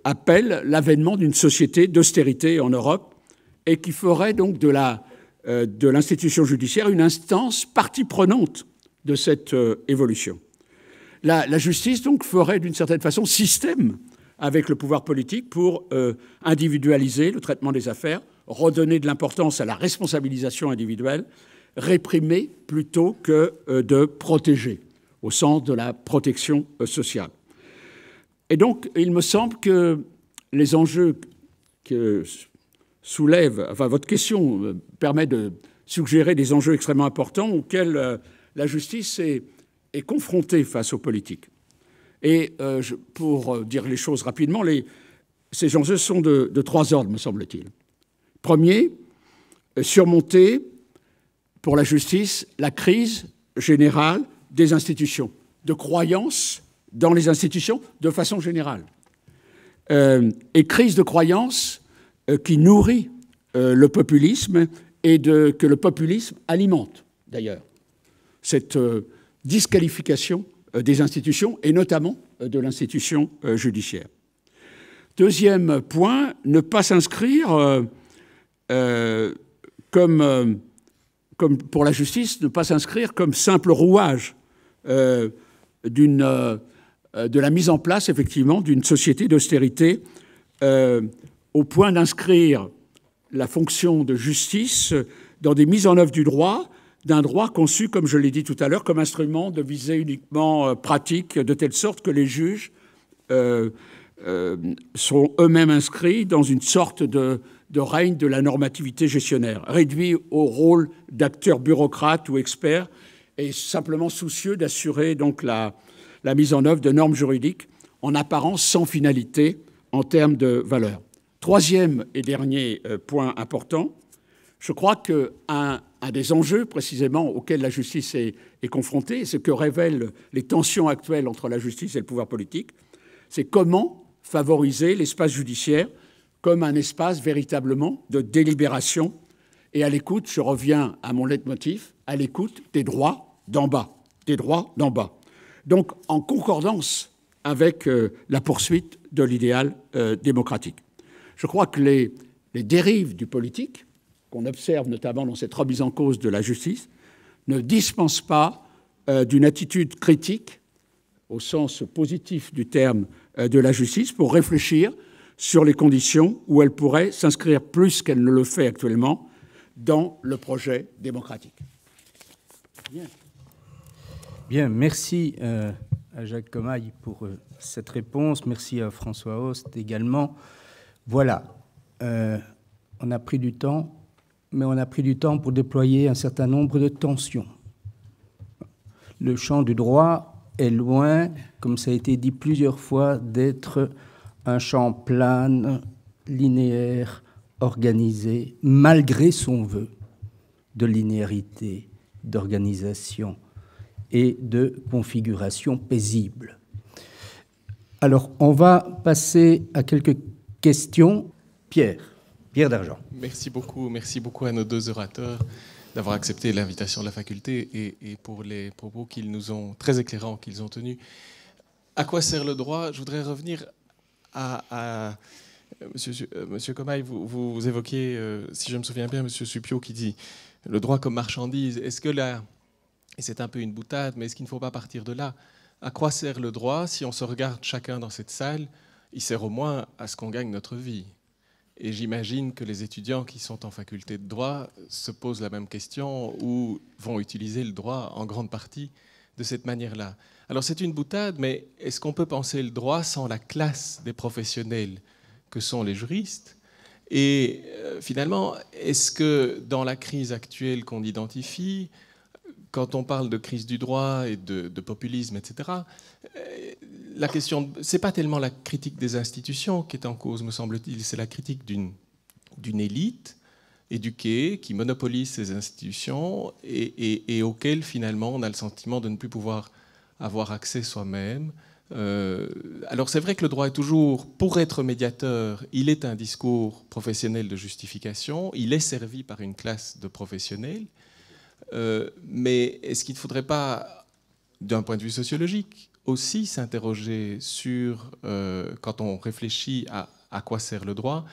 appelle l'avènement d'une société d'austérité en Europe et qui ferait donc de la de l'institution judiciaire une instance partie prenante de cette évolution. La justice, donc, ferait d'une certaine façon système avec le pouvoir politique pour individualiser le traitement des affaires, redonner de l'importance à la responsabilisation individuelle, réprimer plutôt que de protéger, au sens de la protection sociale. Et donc, il me semble que les enjeux que soulève, enfin, votre question permet de suggérer des enjeux extrêmement importants auxquels la justice est confrontée face aux politiques. Et pour dire les choses rapidement, ces enjeux sont de trois ordres, me semble-t-il. Premier, surmonter pour la justice la crise générale des institutions, de croyance dans les institutions de façon générale. Et crise de croyance qui nourrit le populisme et que le populisme alimente, d'ailleurs, cette disqualification des institutions et notamment de l'institution judiciaire. Deuxième point, ne pas s'inscrire comme pour la justice, ne pas s'inscrire comme simple rouage de la mise en place, effectivement, d'une société d'austérité au point d'inscrire la fonction de justice dans des mises en œuvre du droit, d'un droit conçu, comme je l'ai dit tout à l'heure, comme instrument de visée uniquement pratique, de telle sorte que les juges sont eux-mêmes inscrits dans une sorte de règne de la normativité gestionnaire, réduits au rôle d'acteurs bureaucrates ou experts et simplement soucieux d'assurer donc la mise en œuvre de normes juridiques en apparence sans finalité en termes de valeur. Troisième et dernier point important, je crois qu'un des enjeux précisément auxquels la justice est confrontée, et ce que révèlent les tensions actuelles entre la justice et le pouvoir politique, c'est comment favoriser l'espace judiciaire comme un espace véritablement de délibération et à l'écoute, je reviens à mon leitmotiv, à l'écoute des droits d'en bas, des droits d'en bas. Donc en concordance avec la poursuite de l'idéal démocratique. Je crois que les dérives du politique, qu'on observe notamment dans cette remise en cause de la justice, ne dispensent pas d'une attitude critique, au sens positif du terme, de la justice, pour réfléchir sur les conditions où elle pourrait s'inscrire plus qu'elle ne le fait actuellement dans le projet démocratique. Bien, merci à Jacques Commaille pour cette réponse. Merci à François Host également. Voilà, on a pris du temps, mais on a pris du temps pour déployer un certain nombre de tensions. Le champ du droit est loin, comme ça a été dit plusieurs fois, d'être un champ plane, linéaire, organisé, malgré son vœu de linéarité, d'organisation et de configuration paisible. Alors, on va passer à quelques questions. Pierre d'Argent. Merci beaucoup à nos deux orateurs d'avoir accepté l'invitation de la faculté et pour les propos qu'ils nous ont, très éclairants, qu'ils ont tenus. À quoi sert le droit? Je voudrais revenir à Monsieur Commaille, vous évoquiez, si je me souviens bien, Monsieur Suppiot qui dit le droit comme marchandise. Est-ce que là, et c'est un peu une boutade, mais est-ce qu'il ne faut pas partir de là? À quoi sert le droit? Si on se regarde chacun dans cette salle, il sert au moins à ce qu'on gagne notre vie. Et j'imagine que les étudiants qui sont en faculté de droit se posent la même question ou vont utiliser le droit en grande partie de cette manière-là. Alors c'est une boutade, mais est-ce qu'on peut penser le droit sans la classe des professionnels que sont les juristes? Et finalement, est-ce que dans la crise actuelle qu'on identifie, quand on parle de crise du droit et de populisme, etc., la question, c'est pas tellement la critique des institutions qui est en cause, me semble-t-il, c'est la critique d'une élite éduquée qui monopolise ces institutions et auxquelles finalement on a le sentiment de ne plus pouvoir avoir accès soi-même. Alors c'est vrai que le droit est toujours, pour être médiateur, il est un discours professionnel de justification, il est servi par une classe de professionnels, mais est-ce qu'il ne faudrait pas, d'un point de vue sociologique, aussi s'interroger sur, quand on réfléchit à quoi sert le droit,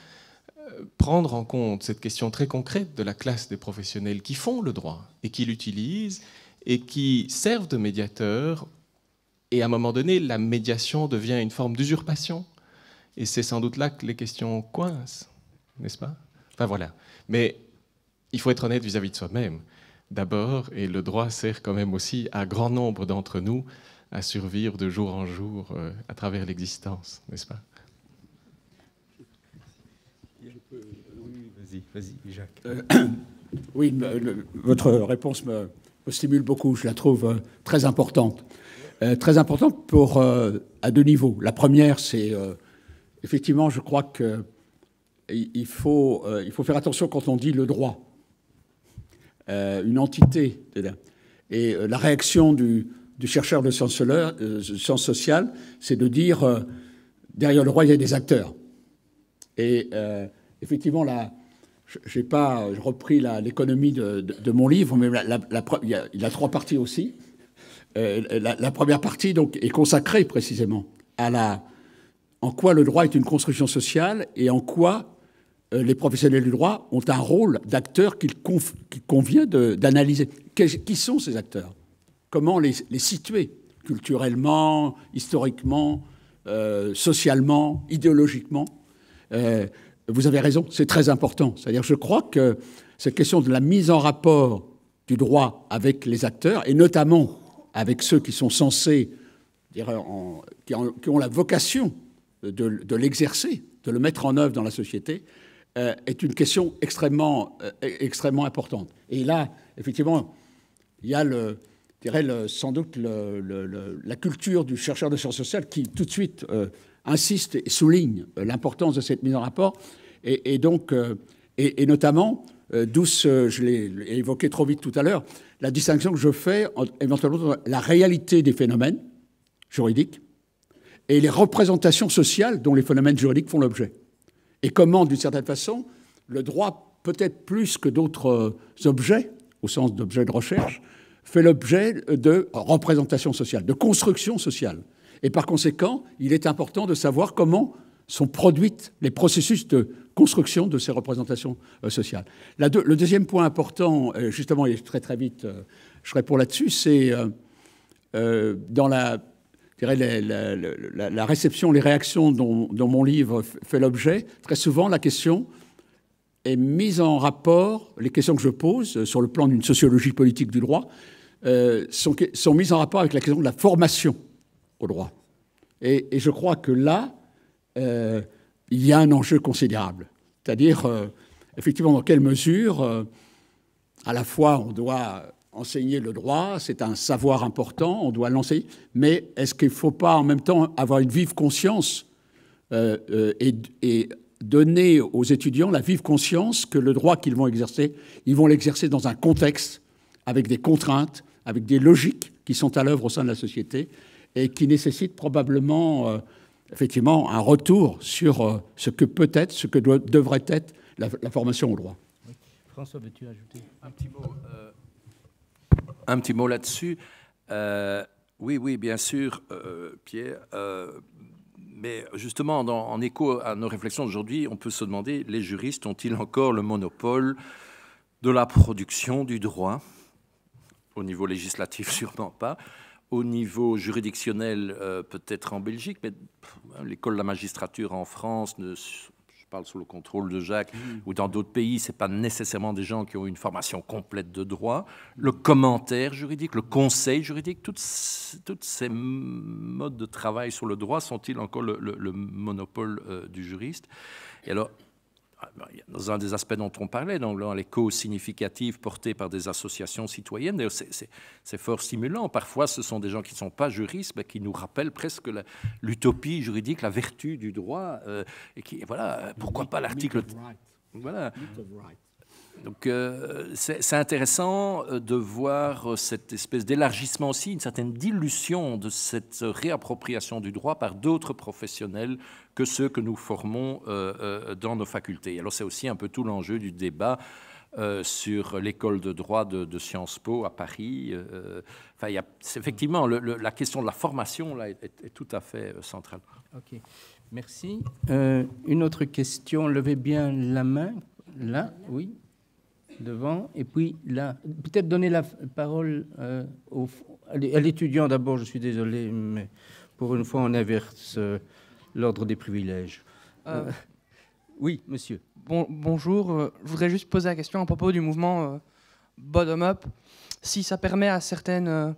prendre en compte cette question très concrète de la classe des professionnels qui font le droit et qui l'utilisent et qui servent de médiateurs. Et à un moment donné, la médiation devient une forme d'usurpation. Et c'est sans doute là que les questions coincent, n'est-ce pas? Enfin voilà. Mais il faut être honnête vis-à-vis de soi-même, d'abord, et le droit sert quand même aussi à grand nombre d'entre nous à survivre de jour en jour à travers l'existence, n'est-ce pas? Vas-y, Jacques. Oui, votre réponse me stimule beaucoup, je la trouve très importante. Très importante à deux niveaux. La première, c'est effectivement, je crois qu'il faut faire attention quand on dit le droit. Une entité. Et la réaction du chercheur de sciences sociales, c'est de dire derrière le droit, il y a des acteurs. Et effectivement, je n'ai pas repris l'économie de mon livre, mais il a trois parties aussi. La première partie donc, est consacrée précisément en quoi le droit est une construction sociale et en quoi les professionnels du droit ont un rôle d'acteur qu'il convient d'analyser. Qui sont ces acteurs? Comment les situer culturellement, historiquement, socialement, idéologiquement? Vous avez raison, c'est très important. C'est-à-dire, je crois que cette question de la mise en rapport du droit avec les acteurs, et notamment avec ceux qui sont censés, qui ont la vocation de l'exercer, de le mettre en œuvre dans la société, est une question extrêmement importante. Et là, effectivement, il y a sans doute la culture du chercheur de sciences sociales qui, tout de suite, insiste et souligne l'importance de cette mise en rapport, et notamment, d'où je l'ai évoqué trop vite tout à l'heure, la distinction que je fais éventuellement entre la réalité des phénomènes juridiques et les représentations sociales dont les phénomènes juridiques font l'objet. Et comment, d'une certaine façon, le droit, peut-être plus que d'autres objets, au sens d'objets de recherche, fait l'objet de représentations sociales, de construction sociale. Et par conséquent, il est important de savoir comment sont produites les processus de construction de ces représentations sociales. Le deuxième point important, justement, et très très vite, je réponds là-dessus, c'est dans la réception, les réactions dont mon livre fait l'objet. Très souvent, la question est mise en rapport, les questions que je pose sur le plan d'une sociologie politique du droit sont mises en rapport avec la question de la formation au droit. Et je crois que là, il y a un enjeu considérable. C'est-à-dire, effectivement, dans quelle mesure, à la fois, on doit enseigner le droit, c'est un savoir important, on doit l'enseigner, mais est-ce qu'il ne faut pas en même temps avoir une vive conscience et donner aux étudiants la vive conscience que le droit qu'ils vont exercer, ils vont l'exercer dans un contexte, avec des contraintes, avec des logiques qui sont à l'œuvre au sein de la société et qui nécessitent probablement effectivement un retour sur ce que peut-être, ce que devrait être la formation au droit. Oui. François, veux-tu ajouter un petit mot là-dessus? Oui, bien sûr, Pierre. Mais justement, en écho à nos réflexions d'aujourd'hui, on peut se demander, les juristes ont-ils encore le monopole de la production du droit? Au niveau législatif, sûrement pas. Au niveau juridictionnel, peut-être en Belgique, mais l'école de la magistrature en France, je parle sous le contrôle de Jacques, ou dans d'autres pays, ce n'est pas nécessairement des gens qui ont une formation complète de droit. Le commentaire juridique, le conseil juridique, toutes ces modes de travail sur le droit sont-ils encore le monopole du juriste? Et alors, dans un des aspects dont on parlait, dans les causes significatives portées par des associations citoyennes, c'est fort stimulant. Parfois, ce sont des gens qui ne sont pas juristes, mais qui nous rappellent presque l'utopie juridique, la vertu du droit. Et qui, voilà, pourquoi pas l'article... Voilà. Donc, c'est intéressant de voir cette espèce d'élargissement aussi, une certaine dilution de cette réappropriation du droit par d'autres professionnels que ceux que nous formons dans nos facultés. Alors, c'est aussi un peu tout l'enjeu du débat sur l'école de droit de Sciences Po à Paris. Effectivement, la question de la formation là, est tout à fait centrale. Ok. Merci. Une autre question, levez bien la main. Là, oui, devant. Et puis là, peut-être donner la parole à l'étudiant d'abord, je suis désolé, mais pour une fois, on inverse l'ordre des privilèges. Oui, monsieur. Bonjour, je voudrais juste poser la question à propos du mouvement bottom-up. Si ça permet à certaines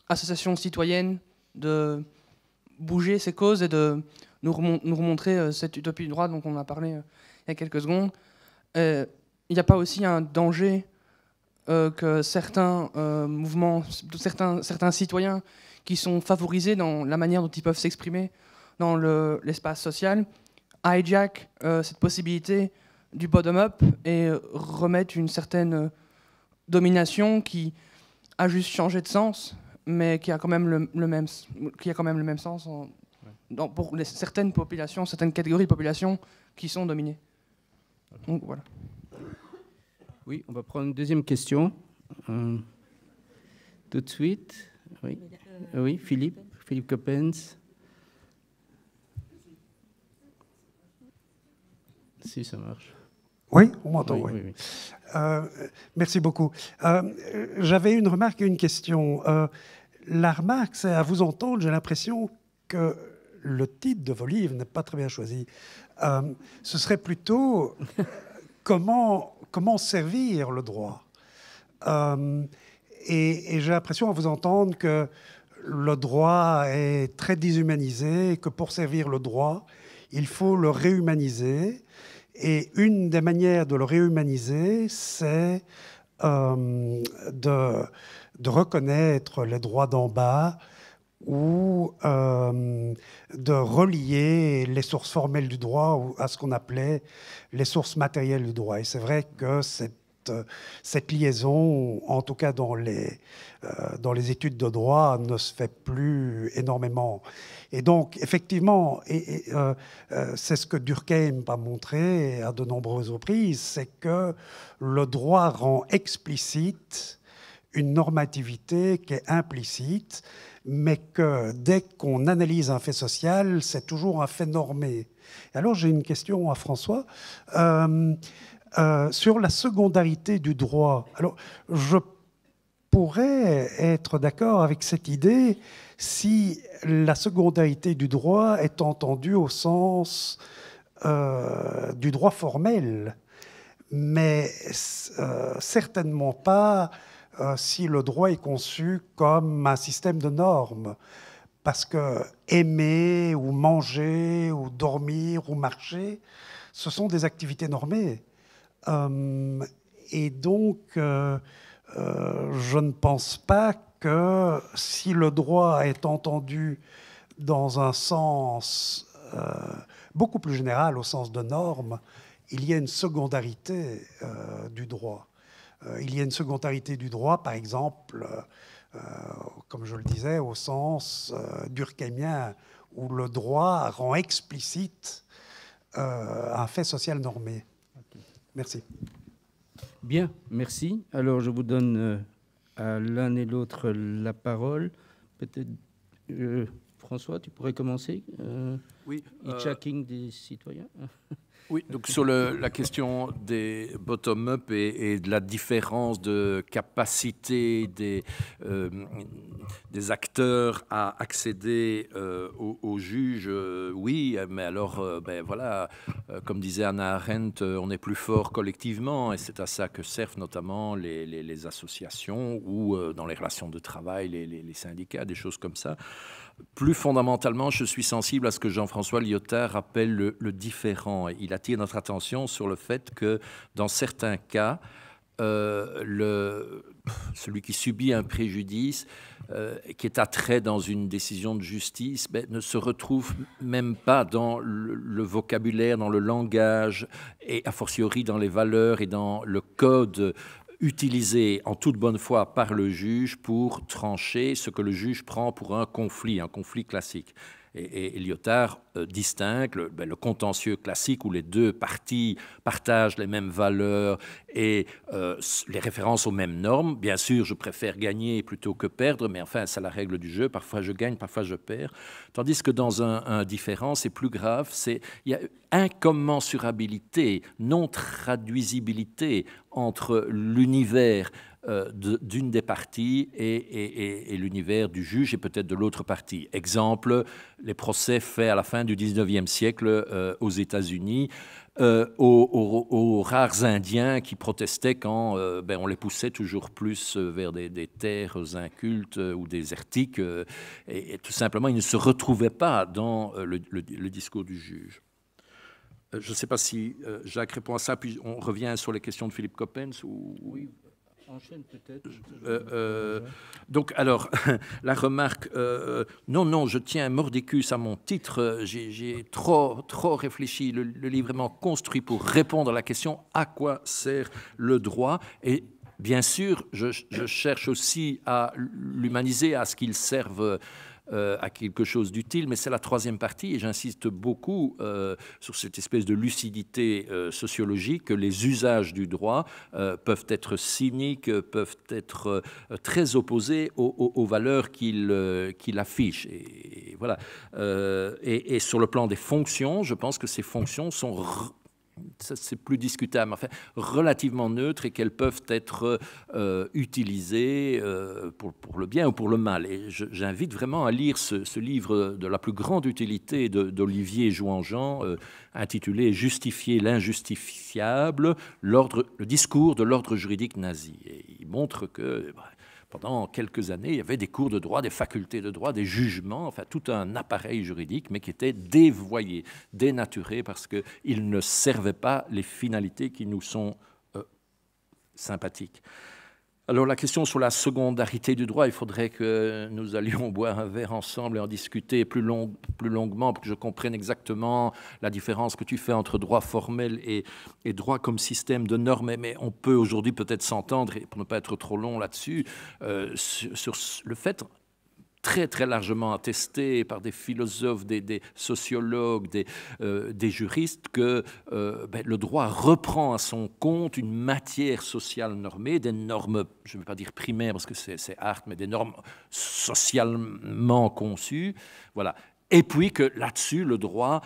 associations citoyennes de bouger ces causes et de nous remontrer cette utopie du droit dont on a parlé il y a quelques secondes, il n'y a pas aussi un danger que certains mouvements, certains citoyens qui sont favorisés dans la manière dont ils peuvent s'exprimer dans l'espace social, hijack cette possibilité du bottom-up et remettent une certaine domination qui a juste changé de sens, mais qui a quand même le même sens pour certaines populations, certaines catégories de populations qui sont dominées. Donc voilà. Oui, on va prendre une deuxième question. Tout de suite. Oui, oui, Philippe Coppens. Si ça marche. Oui, on m'entend, oui. Oui. Merci beaucoup. J'avais une remarque et une question. La remarque, c'est à vous entendre, j'ai l'impression que le titre de vos livres n'est pas très bien choisi. Ce serait plutôt comment servir le droit. Et j'ai l'impression à vous entendre que le droit est très déshumanisé et que pour servir le droit, il faut le réhumaniser. Et une des manières de le réhumaniser, c'est de reconnaître les droits d'en bas ou de relier les sources formelles du droit à ce qu'on appelait les sources matérielles du droit. Et c'est vrai que cette liaison, en tout cas dans les études de droit, ne se fait plus énormément. Et donc, effectivement, c'est ce que Durkheim a montré à de nombreuses reprises, c'est que le droit rend explicite une normativité qui est implicite, mais que dès qu'on analyse un fait social, c'est toujours un fait normé. Et alors, j'ai une question à François. Sur la secondarité du droit. Alors, je pourrais être d'accord avec cette idée si la secondarité du droit est entendue au sens du droit formel, mais certainement pas si le droit est conçu comme un système de normes. Parce que aimer ou manger ou dormir ou marcher, ce sont des activités normées. Et donc, je ne pense pas que si le droit est entendu dans un sens beaucoup plus général, au sens de normes, il y a une secondarité du droit. Il y a une secondarité du droit, par exemple, comme je le disais, au sens durkheimien, où le droit rend explicite un fait social normé. Merci. Bien, merci. Alors, je vous donne à l'un et l'autre la parole. Peut-être, François, tu pourrais commencer. Oui. Hijacking des citoyens. Oui, donc sur la question des bottom-up et de la différence de capacité des acteurs à accéder aux juges, oui, mais alors, voilà, comme disait Hannah Arendt, on est plus fort collectivement, et c'est à ça que servent notamment les associations ou dans les relations de travail, les syndicats, des choses comme ça. Plus fondamentalement, je suis sensible à ce que Jean-François Lyotard appelle le différent. Il attire notre attention sur le fait que, dans certains cas, celui qui subit un préjudice, qui est attrait dans une décision de justice, ne se retrouve même pas dans le vocabulaire, dans le langage, et a fortiori dans les valeurs et dans le code utilisé en toute bonne foi par le juge pour trancher ce que le juge prend pour un conflit classique. Et Lyotard distingue le contentieux classique où les deux parties partagent les mêmes valeurs et les références aux mêmes normes. Bien sûr, je préfère gagner plutôt que perdre, mais enfin, c'est la règle du jeu. Parfois, je gagne, parfois, je perds. Tandis que dans un différent, c'est plus grave. Il y a incommensurabilité, non-traduisibilité entre l'univers d'une des parties et l'univers du juge et peut-être de l'autre partie. Exemple, les procès faits à la fin du 19e siècle aux États-Unis aux rares Indiens qui protestaient quand on les poussait toujours plus vers des terres incultes ou désertiques et tout simplement ils ne se retrouvaient pas dans le discours du juge. Je ne sais pas si Jacques répond à ça, puis on revient sur les questions de Philippe Coppens. Oui. Enchaîne peut-être. Donc, alors, la remarque, non, je tiens mordicus à mon titre, j'ai trop réfléchi, le livre est vraiment construit pour répondre à la question à quoi sert le droit. Et bien sûr, je cherche aussi à l'humaniser, à ce qu'il serve à quelque chose d'utile, mais c'est la troisième partie et j'insiste beaucoup sur cette espèce de lucidité sociologique que les usages du droit peuvent être cyniques, peuvent être très opposés aux valeurs qu'il affiche. Et voilà. Et sur le plan des fonctions, je pense que ces fonctions sont c'est plus discutable, enfin, relativement neutres et qu'elles peuvent être utilisées pour le bien ou pour le mal. Et j'invite vraiment à lire ce livre de la plus grande utilité d'Olivier Jouan-Jean, intitulé « Justifier l'injustifiable, le discours de l'ordre juridique nazi ». Et il montre que pendant quelques années, il y avait des cours de droit, des facultés de droit, des jugements, enfin tout un appareil juridique, mais qui était dévoyé, dénaturé, parce qu'il ne servait pas les finalités qui nous sont sympathiques. Alors la question sur la secondarité du droit, il faudrait que nous allions boire un verre ensemble et en discuter plus longuement pour que je comprenne exactement la différence que tu fais entre droit formel et droit comme système de normes. Mais on peut aujourd'hui peut-être s'entendre, et pour ne pas être trop long là-dessus, sur le fait très très largement attesté par des philosophes, des sociologues, des juristes, que le droit reprend à son compte une matière sociale normée, des normes, je ne veux pas dire primaires parce que c'est art, mais des normes socialement conçues, voilà. Et puis que là-dessus, le droit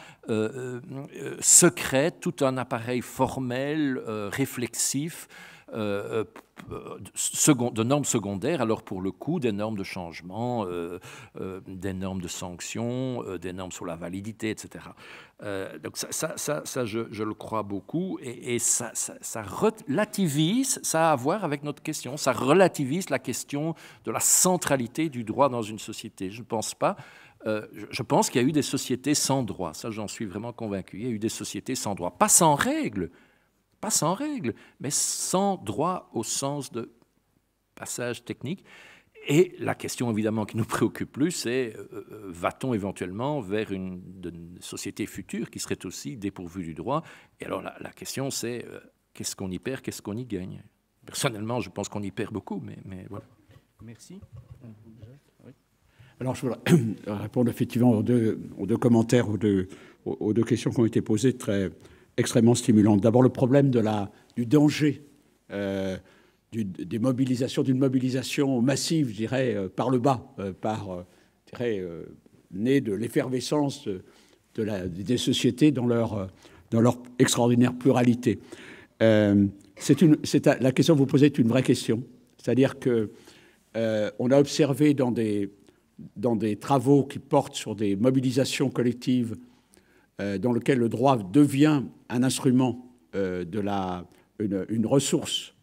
secrète tout un appareil formel, réflexif, de normes secondaires, alors pour le coup, des normes de changement, des normes de sanction, des normes sur la validité, etc. Donc ça je le crois beaucoup, et ça relativise, ça a à voir avec notre question, ça relativise la question de la centralité du droit dans une société. Je ne pense pas. Je pense qu'il y a eu des sociétés sans droit, ça j'en suis vraiment convaincu. Il y a eu des sociétés sans droit, pas sans règles, mais sans droit au sens de passage technique. Et la question évidemment qui nous préoccupe plus, c'est va-t-on éventuellement vers une société future qui serait aussi dépourvue du droit? Et alors la question c'est qu'est-ce qu'on y perd, qu'est-ce qu'on y gagne? Personnellement, je pense qu'on y perd beaucoup, mais voilà. Merci. Alors je voudrais répondre effectivement aux deux commentaires, aux deux questions qui ont été posées, extrêmement stimulantes. D'abord, le problème du danger d'une mobilisation massive, je dirais, par le bas, née de l'effervescence des sociétés dans leur extraordinaire pluralité. La question que vous posez est une vraie question. C'est-à-dire qu'on a observé dans des travaux qui portent sur des mobilisations collectives dans lequel le droit devient un instrument une ressource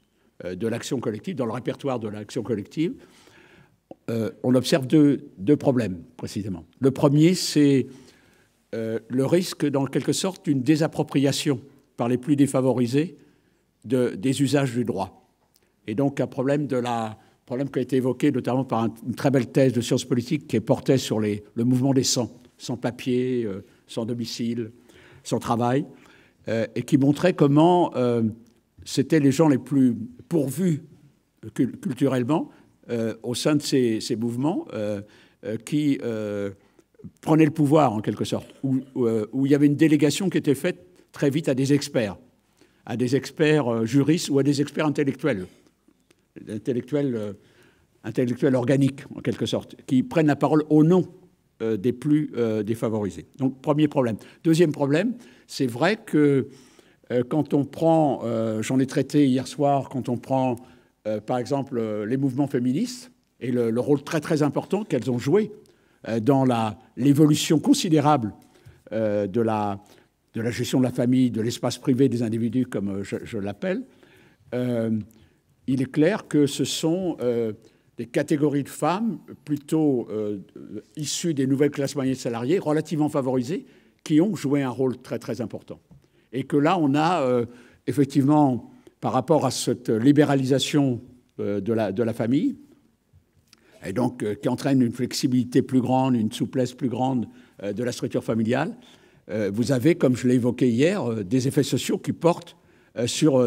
de l'action collective, dans le répertoire de l'action collective, on observe deux problèmes, précisément. Le premier, c'est le risque, dans quelque sorte, d'une désappropriation par les plus défavorisés des usages du droit. Et donc, un problème qui a été évoqué notamment par une très belle thèse de sciences politiques qui portait sur le mouvement des sans-papiers, sans domicile, sans travail, et qui montrait comment c'était les gens les plus pourvus culturellement au sein de ces mouvements qui prenait le pouvoir, en quelque sorte, où il y avait une délégation qui était faite très vite à des experts juristes ou à des experts intellectuels organiques, en quelque sorte, qui prennent la parole au nom des plus défavorisés. Donc, premier problème. Deuxième problème, c'est vrai que quand on prend, j'en ai traité hier soir, quand on prend, par exemple, les mouvements féministes et le rôle très, très important qu'elles ont joué dans l'évolution considérable de la gestion de la famille, de l'espace privé des individus, comme je l'appelle, il est clair que ce sont des catégories de femmes plutôt issues des nouvelles classes moyennes salariées, relativement favorisées, qui ont joué un rôle très, très important. Et que là, on a effectivement, par rapport à cette libéralisation de la famille, et donc qui entraîne une flexibilité plus grande, une souplesse plus grande de la structure familiale, vous avez, comme je l'ai évoqué hier, des effets sociaux qui portent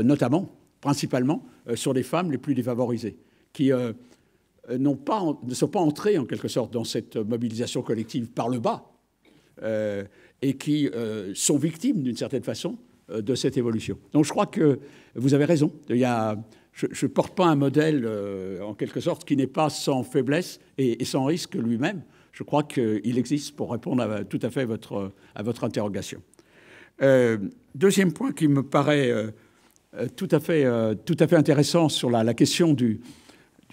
notamment, principalement, sur les femmes les plus défavorisées, qui ne sont pas entrées, en quelque sorte, dans cette mobilisation collective par le bas, et qui sont victimes, d'une certaine façon, de cette évolution. Donc je crois que vous avez raison. Je ne porte pas un modèle, en quelque sorte, qui n'est pas sans faiblesse et sans risque lui-même. Je crois qu'il existe pour répondre tout à fait à votre interrogation. Deuxième point qui me paraît tout à fait intéressant sur la question du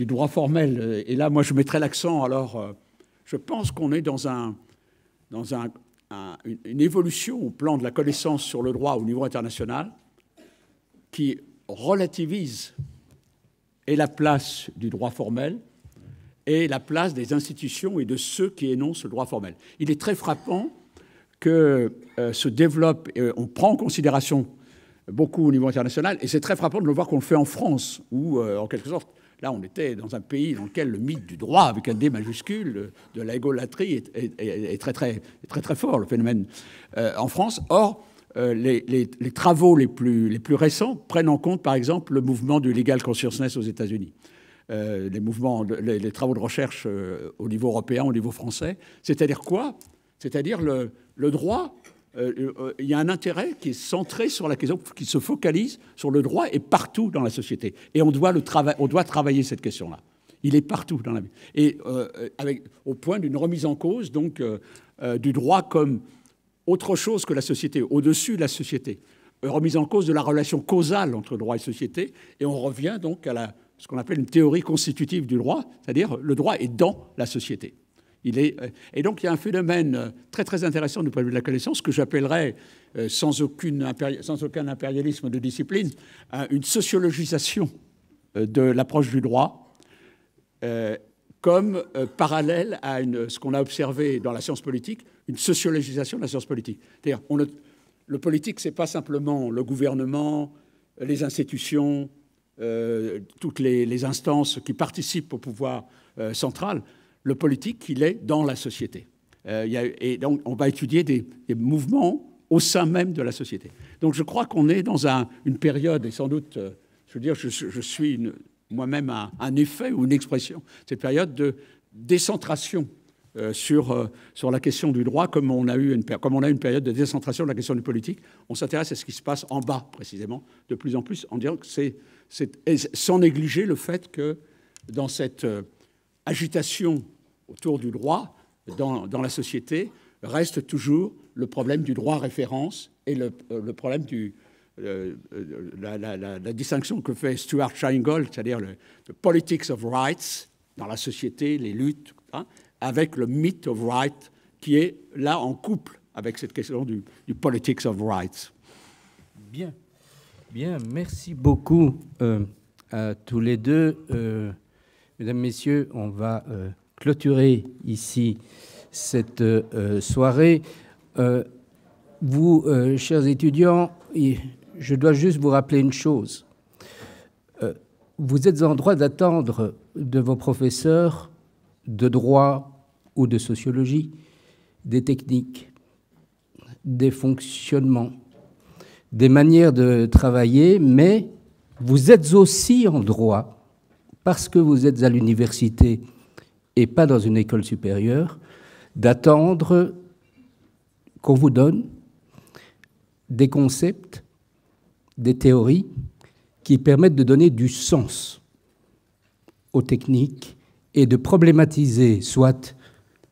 droit formel. Et là, moi, je mettrais l'accent. Alors, je pense qu'on est dans une évolution au plan de la connaissance sur le droit au niveau international qui relativise et la place du droit formel et la place des institutions et de ceux qui énoncent le droit formel. Il est très frappant que se développe, on prend en considération beaucoup au niveau international, et c'est très frappant de le voir qu'on le fait en France, où, en quelque sorte, là, on était dans un pays dans lequel le mythe du droit, avec un D majuscule, de la égolâtrie, est très, très, très, très fort, le phénomène en France. Or, les travaux les plus récents prennent en compte, par exemple, le mouvement du legal consciousness aux États-Unis. Les travaux de recherche au niveau européen, au niveau français. C'est-à-dire quoi? C'est-à-dire le droit, il y a un intérêt qui est centré sur la question, qui se focalise sur le droit et partout dans la société. Et on doit travailler cette question-là. Il est partout dans la vie. Et au point d'une remise en cause donc, du droit comme autre chose que la société, au-dessus de la société. Remise en cause de la relation causale entre droit et société. Et on revient donc à ce qu'on appelle une théorie constitutive du droit, c'est-à-dire le droit est dans la société. Et donc il y a un phénomène très très intéressant du point de vue de la connaissance que j'appellerais, sans aucun impérialisme de discipline, une sociologisation de l'approche du droit, comme parallèle à ce qu'on a observé dans la science politique, une sociologisation de la science politique. C'est-à-dire, le politique, ce n'est pas simplement le gouvernement, les institutions, toutes les instances qui participent au pouvoir central. Le politique, il est dans la société. Et donc, on va étudier des mouvements au sein même de la société. Donc, je crois qu'on est dans une période, et sans doute, je veux dire, je suis moi-même un effet ou une expression, cette période de décentration sur la question du droit, comme on a eu une période de décentration de la question du politique. On s'intéresse à ce qui se passe en bas, précisément, de plus en plus, en disant que c'est sans négliger le fait que dans cette agitation autour du droit dans la société reste toujours le problème du droit à référence et le problème la distinction que fait Stuart Scheingold, c'est-à-dire le politics of rights dans la société, les luttes, hein, avec le myth of right qui est là en couple avec cette question du politics of rights. Bien, merci beaucoup à tous les deux. Mesdames, Messieurs, on va clôturer ici cette soirée. Vous, chers étudiants, je dois juste vous rappeler une chose. Vous êtes en droit d'attendre de vos professeurs de droit ou de sociologie des techniques, des fonctionnements, des manières de travailler, mais vous êtes aussi en droit, parce que vous êtes à l'université et pas dans une école supérieure, d'attendre qu'on vous donne des concepts, des théories qui permettent de donner du sens aux techniques et de problématiser soit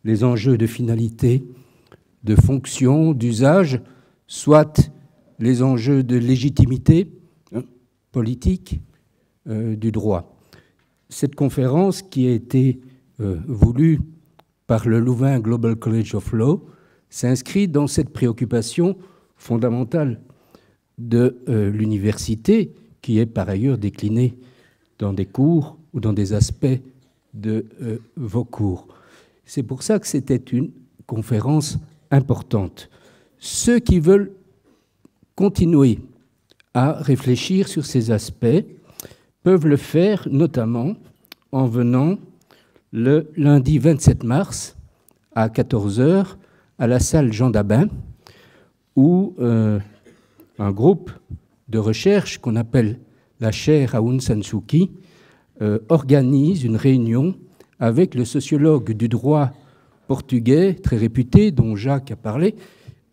les enjeux de finalité, de fonction, d'usage, soit les enjeux de légitimité politique du droit. Cette conférence qui a été voulue par le Louvain Global College of Law s'inscrit dans cette préoccupation fondamentale de l'université, qui est par ailleurs déclinée dans des cours ou dans des aspects de vos cours. C'est pour ça que c'était une conférence importante. Ceux qui veulent continuer à réfléchir sur ces aspects peuvent le faire notamment en venant le lundi 27 mars à 14 h à la salle Jean Dabin, où un groupe de recherche qu'on appelle la chaire Aung San Suu Kyi organise une réunion avec le sociologue du droit portugais très réputé, dont Jacques a parlé,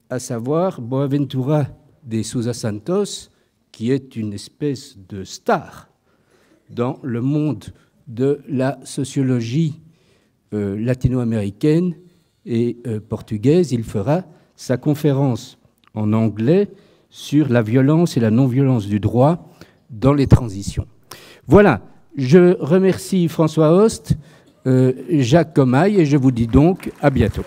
à savoir Boaventura de Sousa Santos, qui est une espèce de star dans le monde de la sociologie latino-américaine et portugaise. Il fera sa conférence en anglais sur la violence et la non-violence du droit dans les transitions. Voilà, je remercie François Host, Jacques Commaille, et je vous dis donc à bientôt.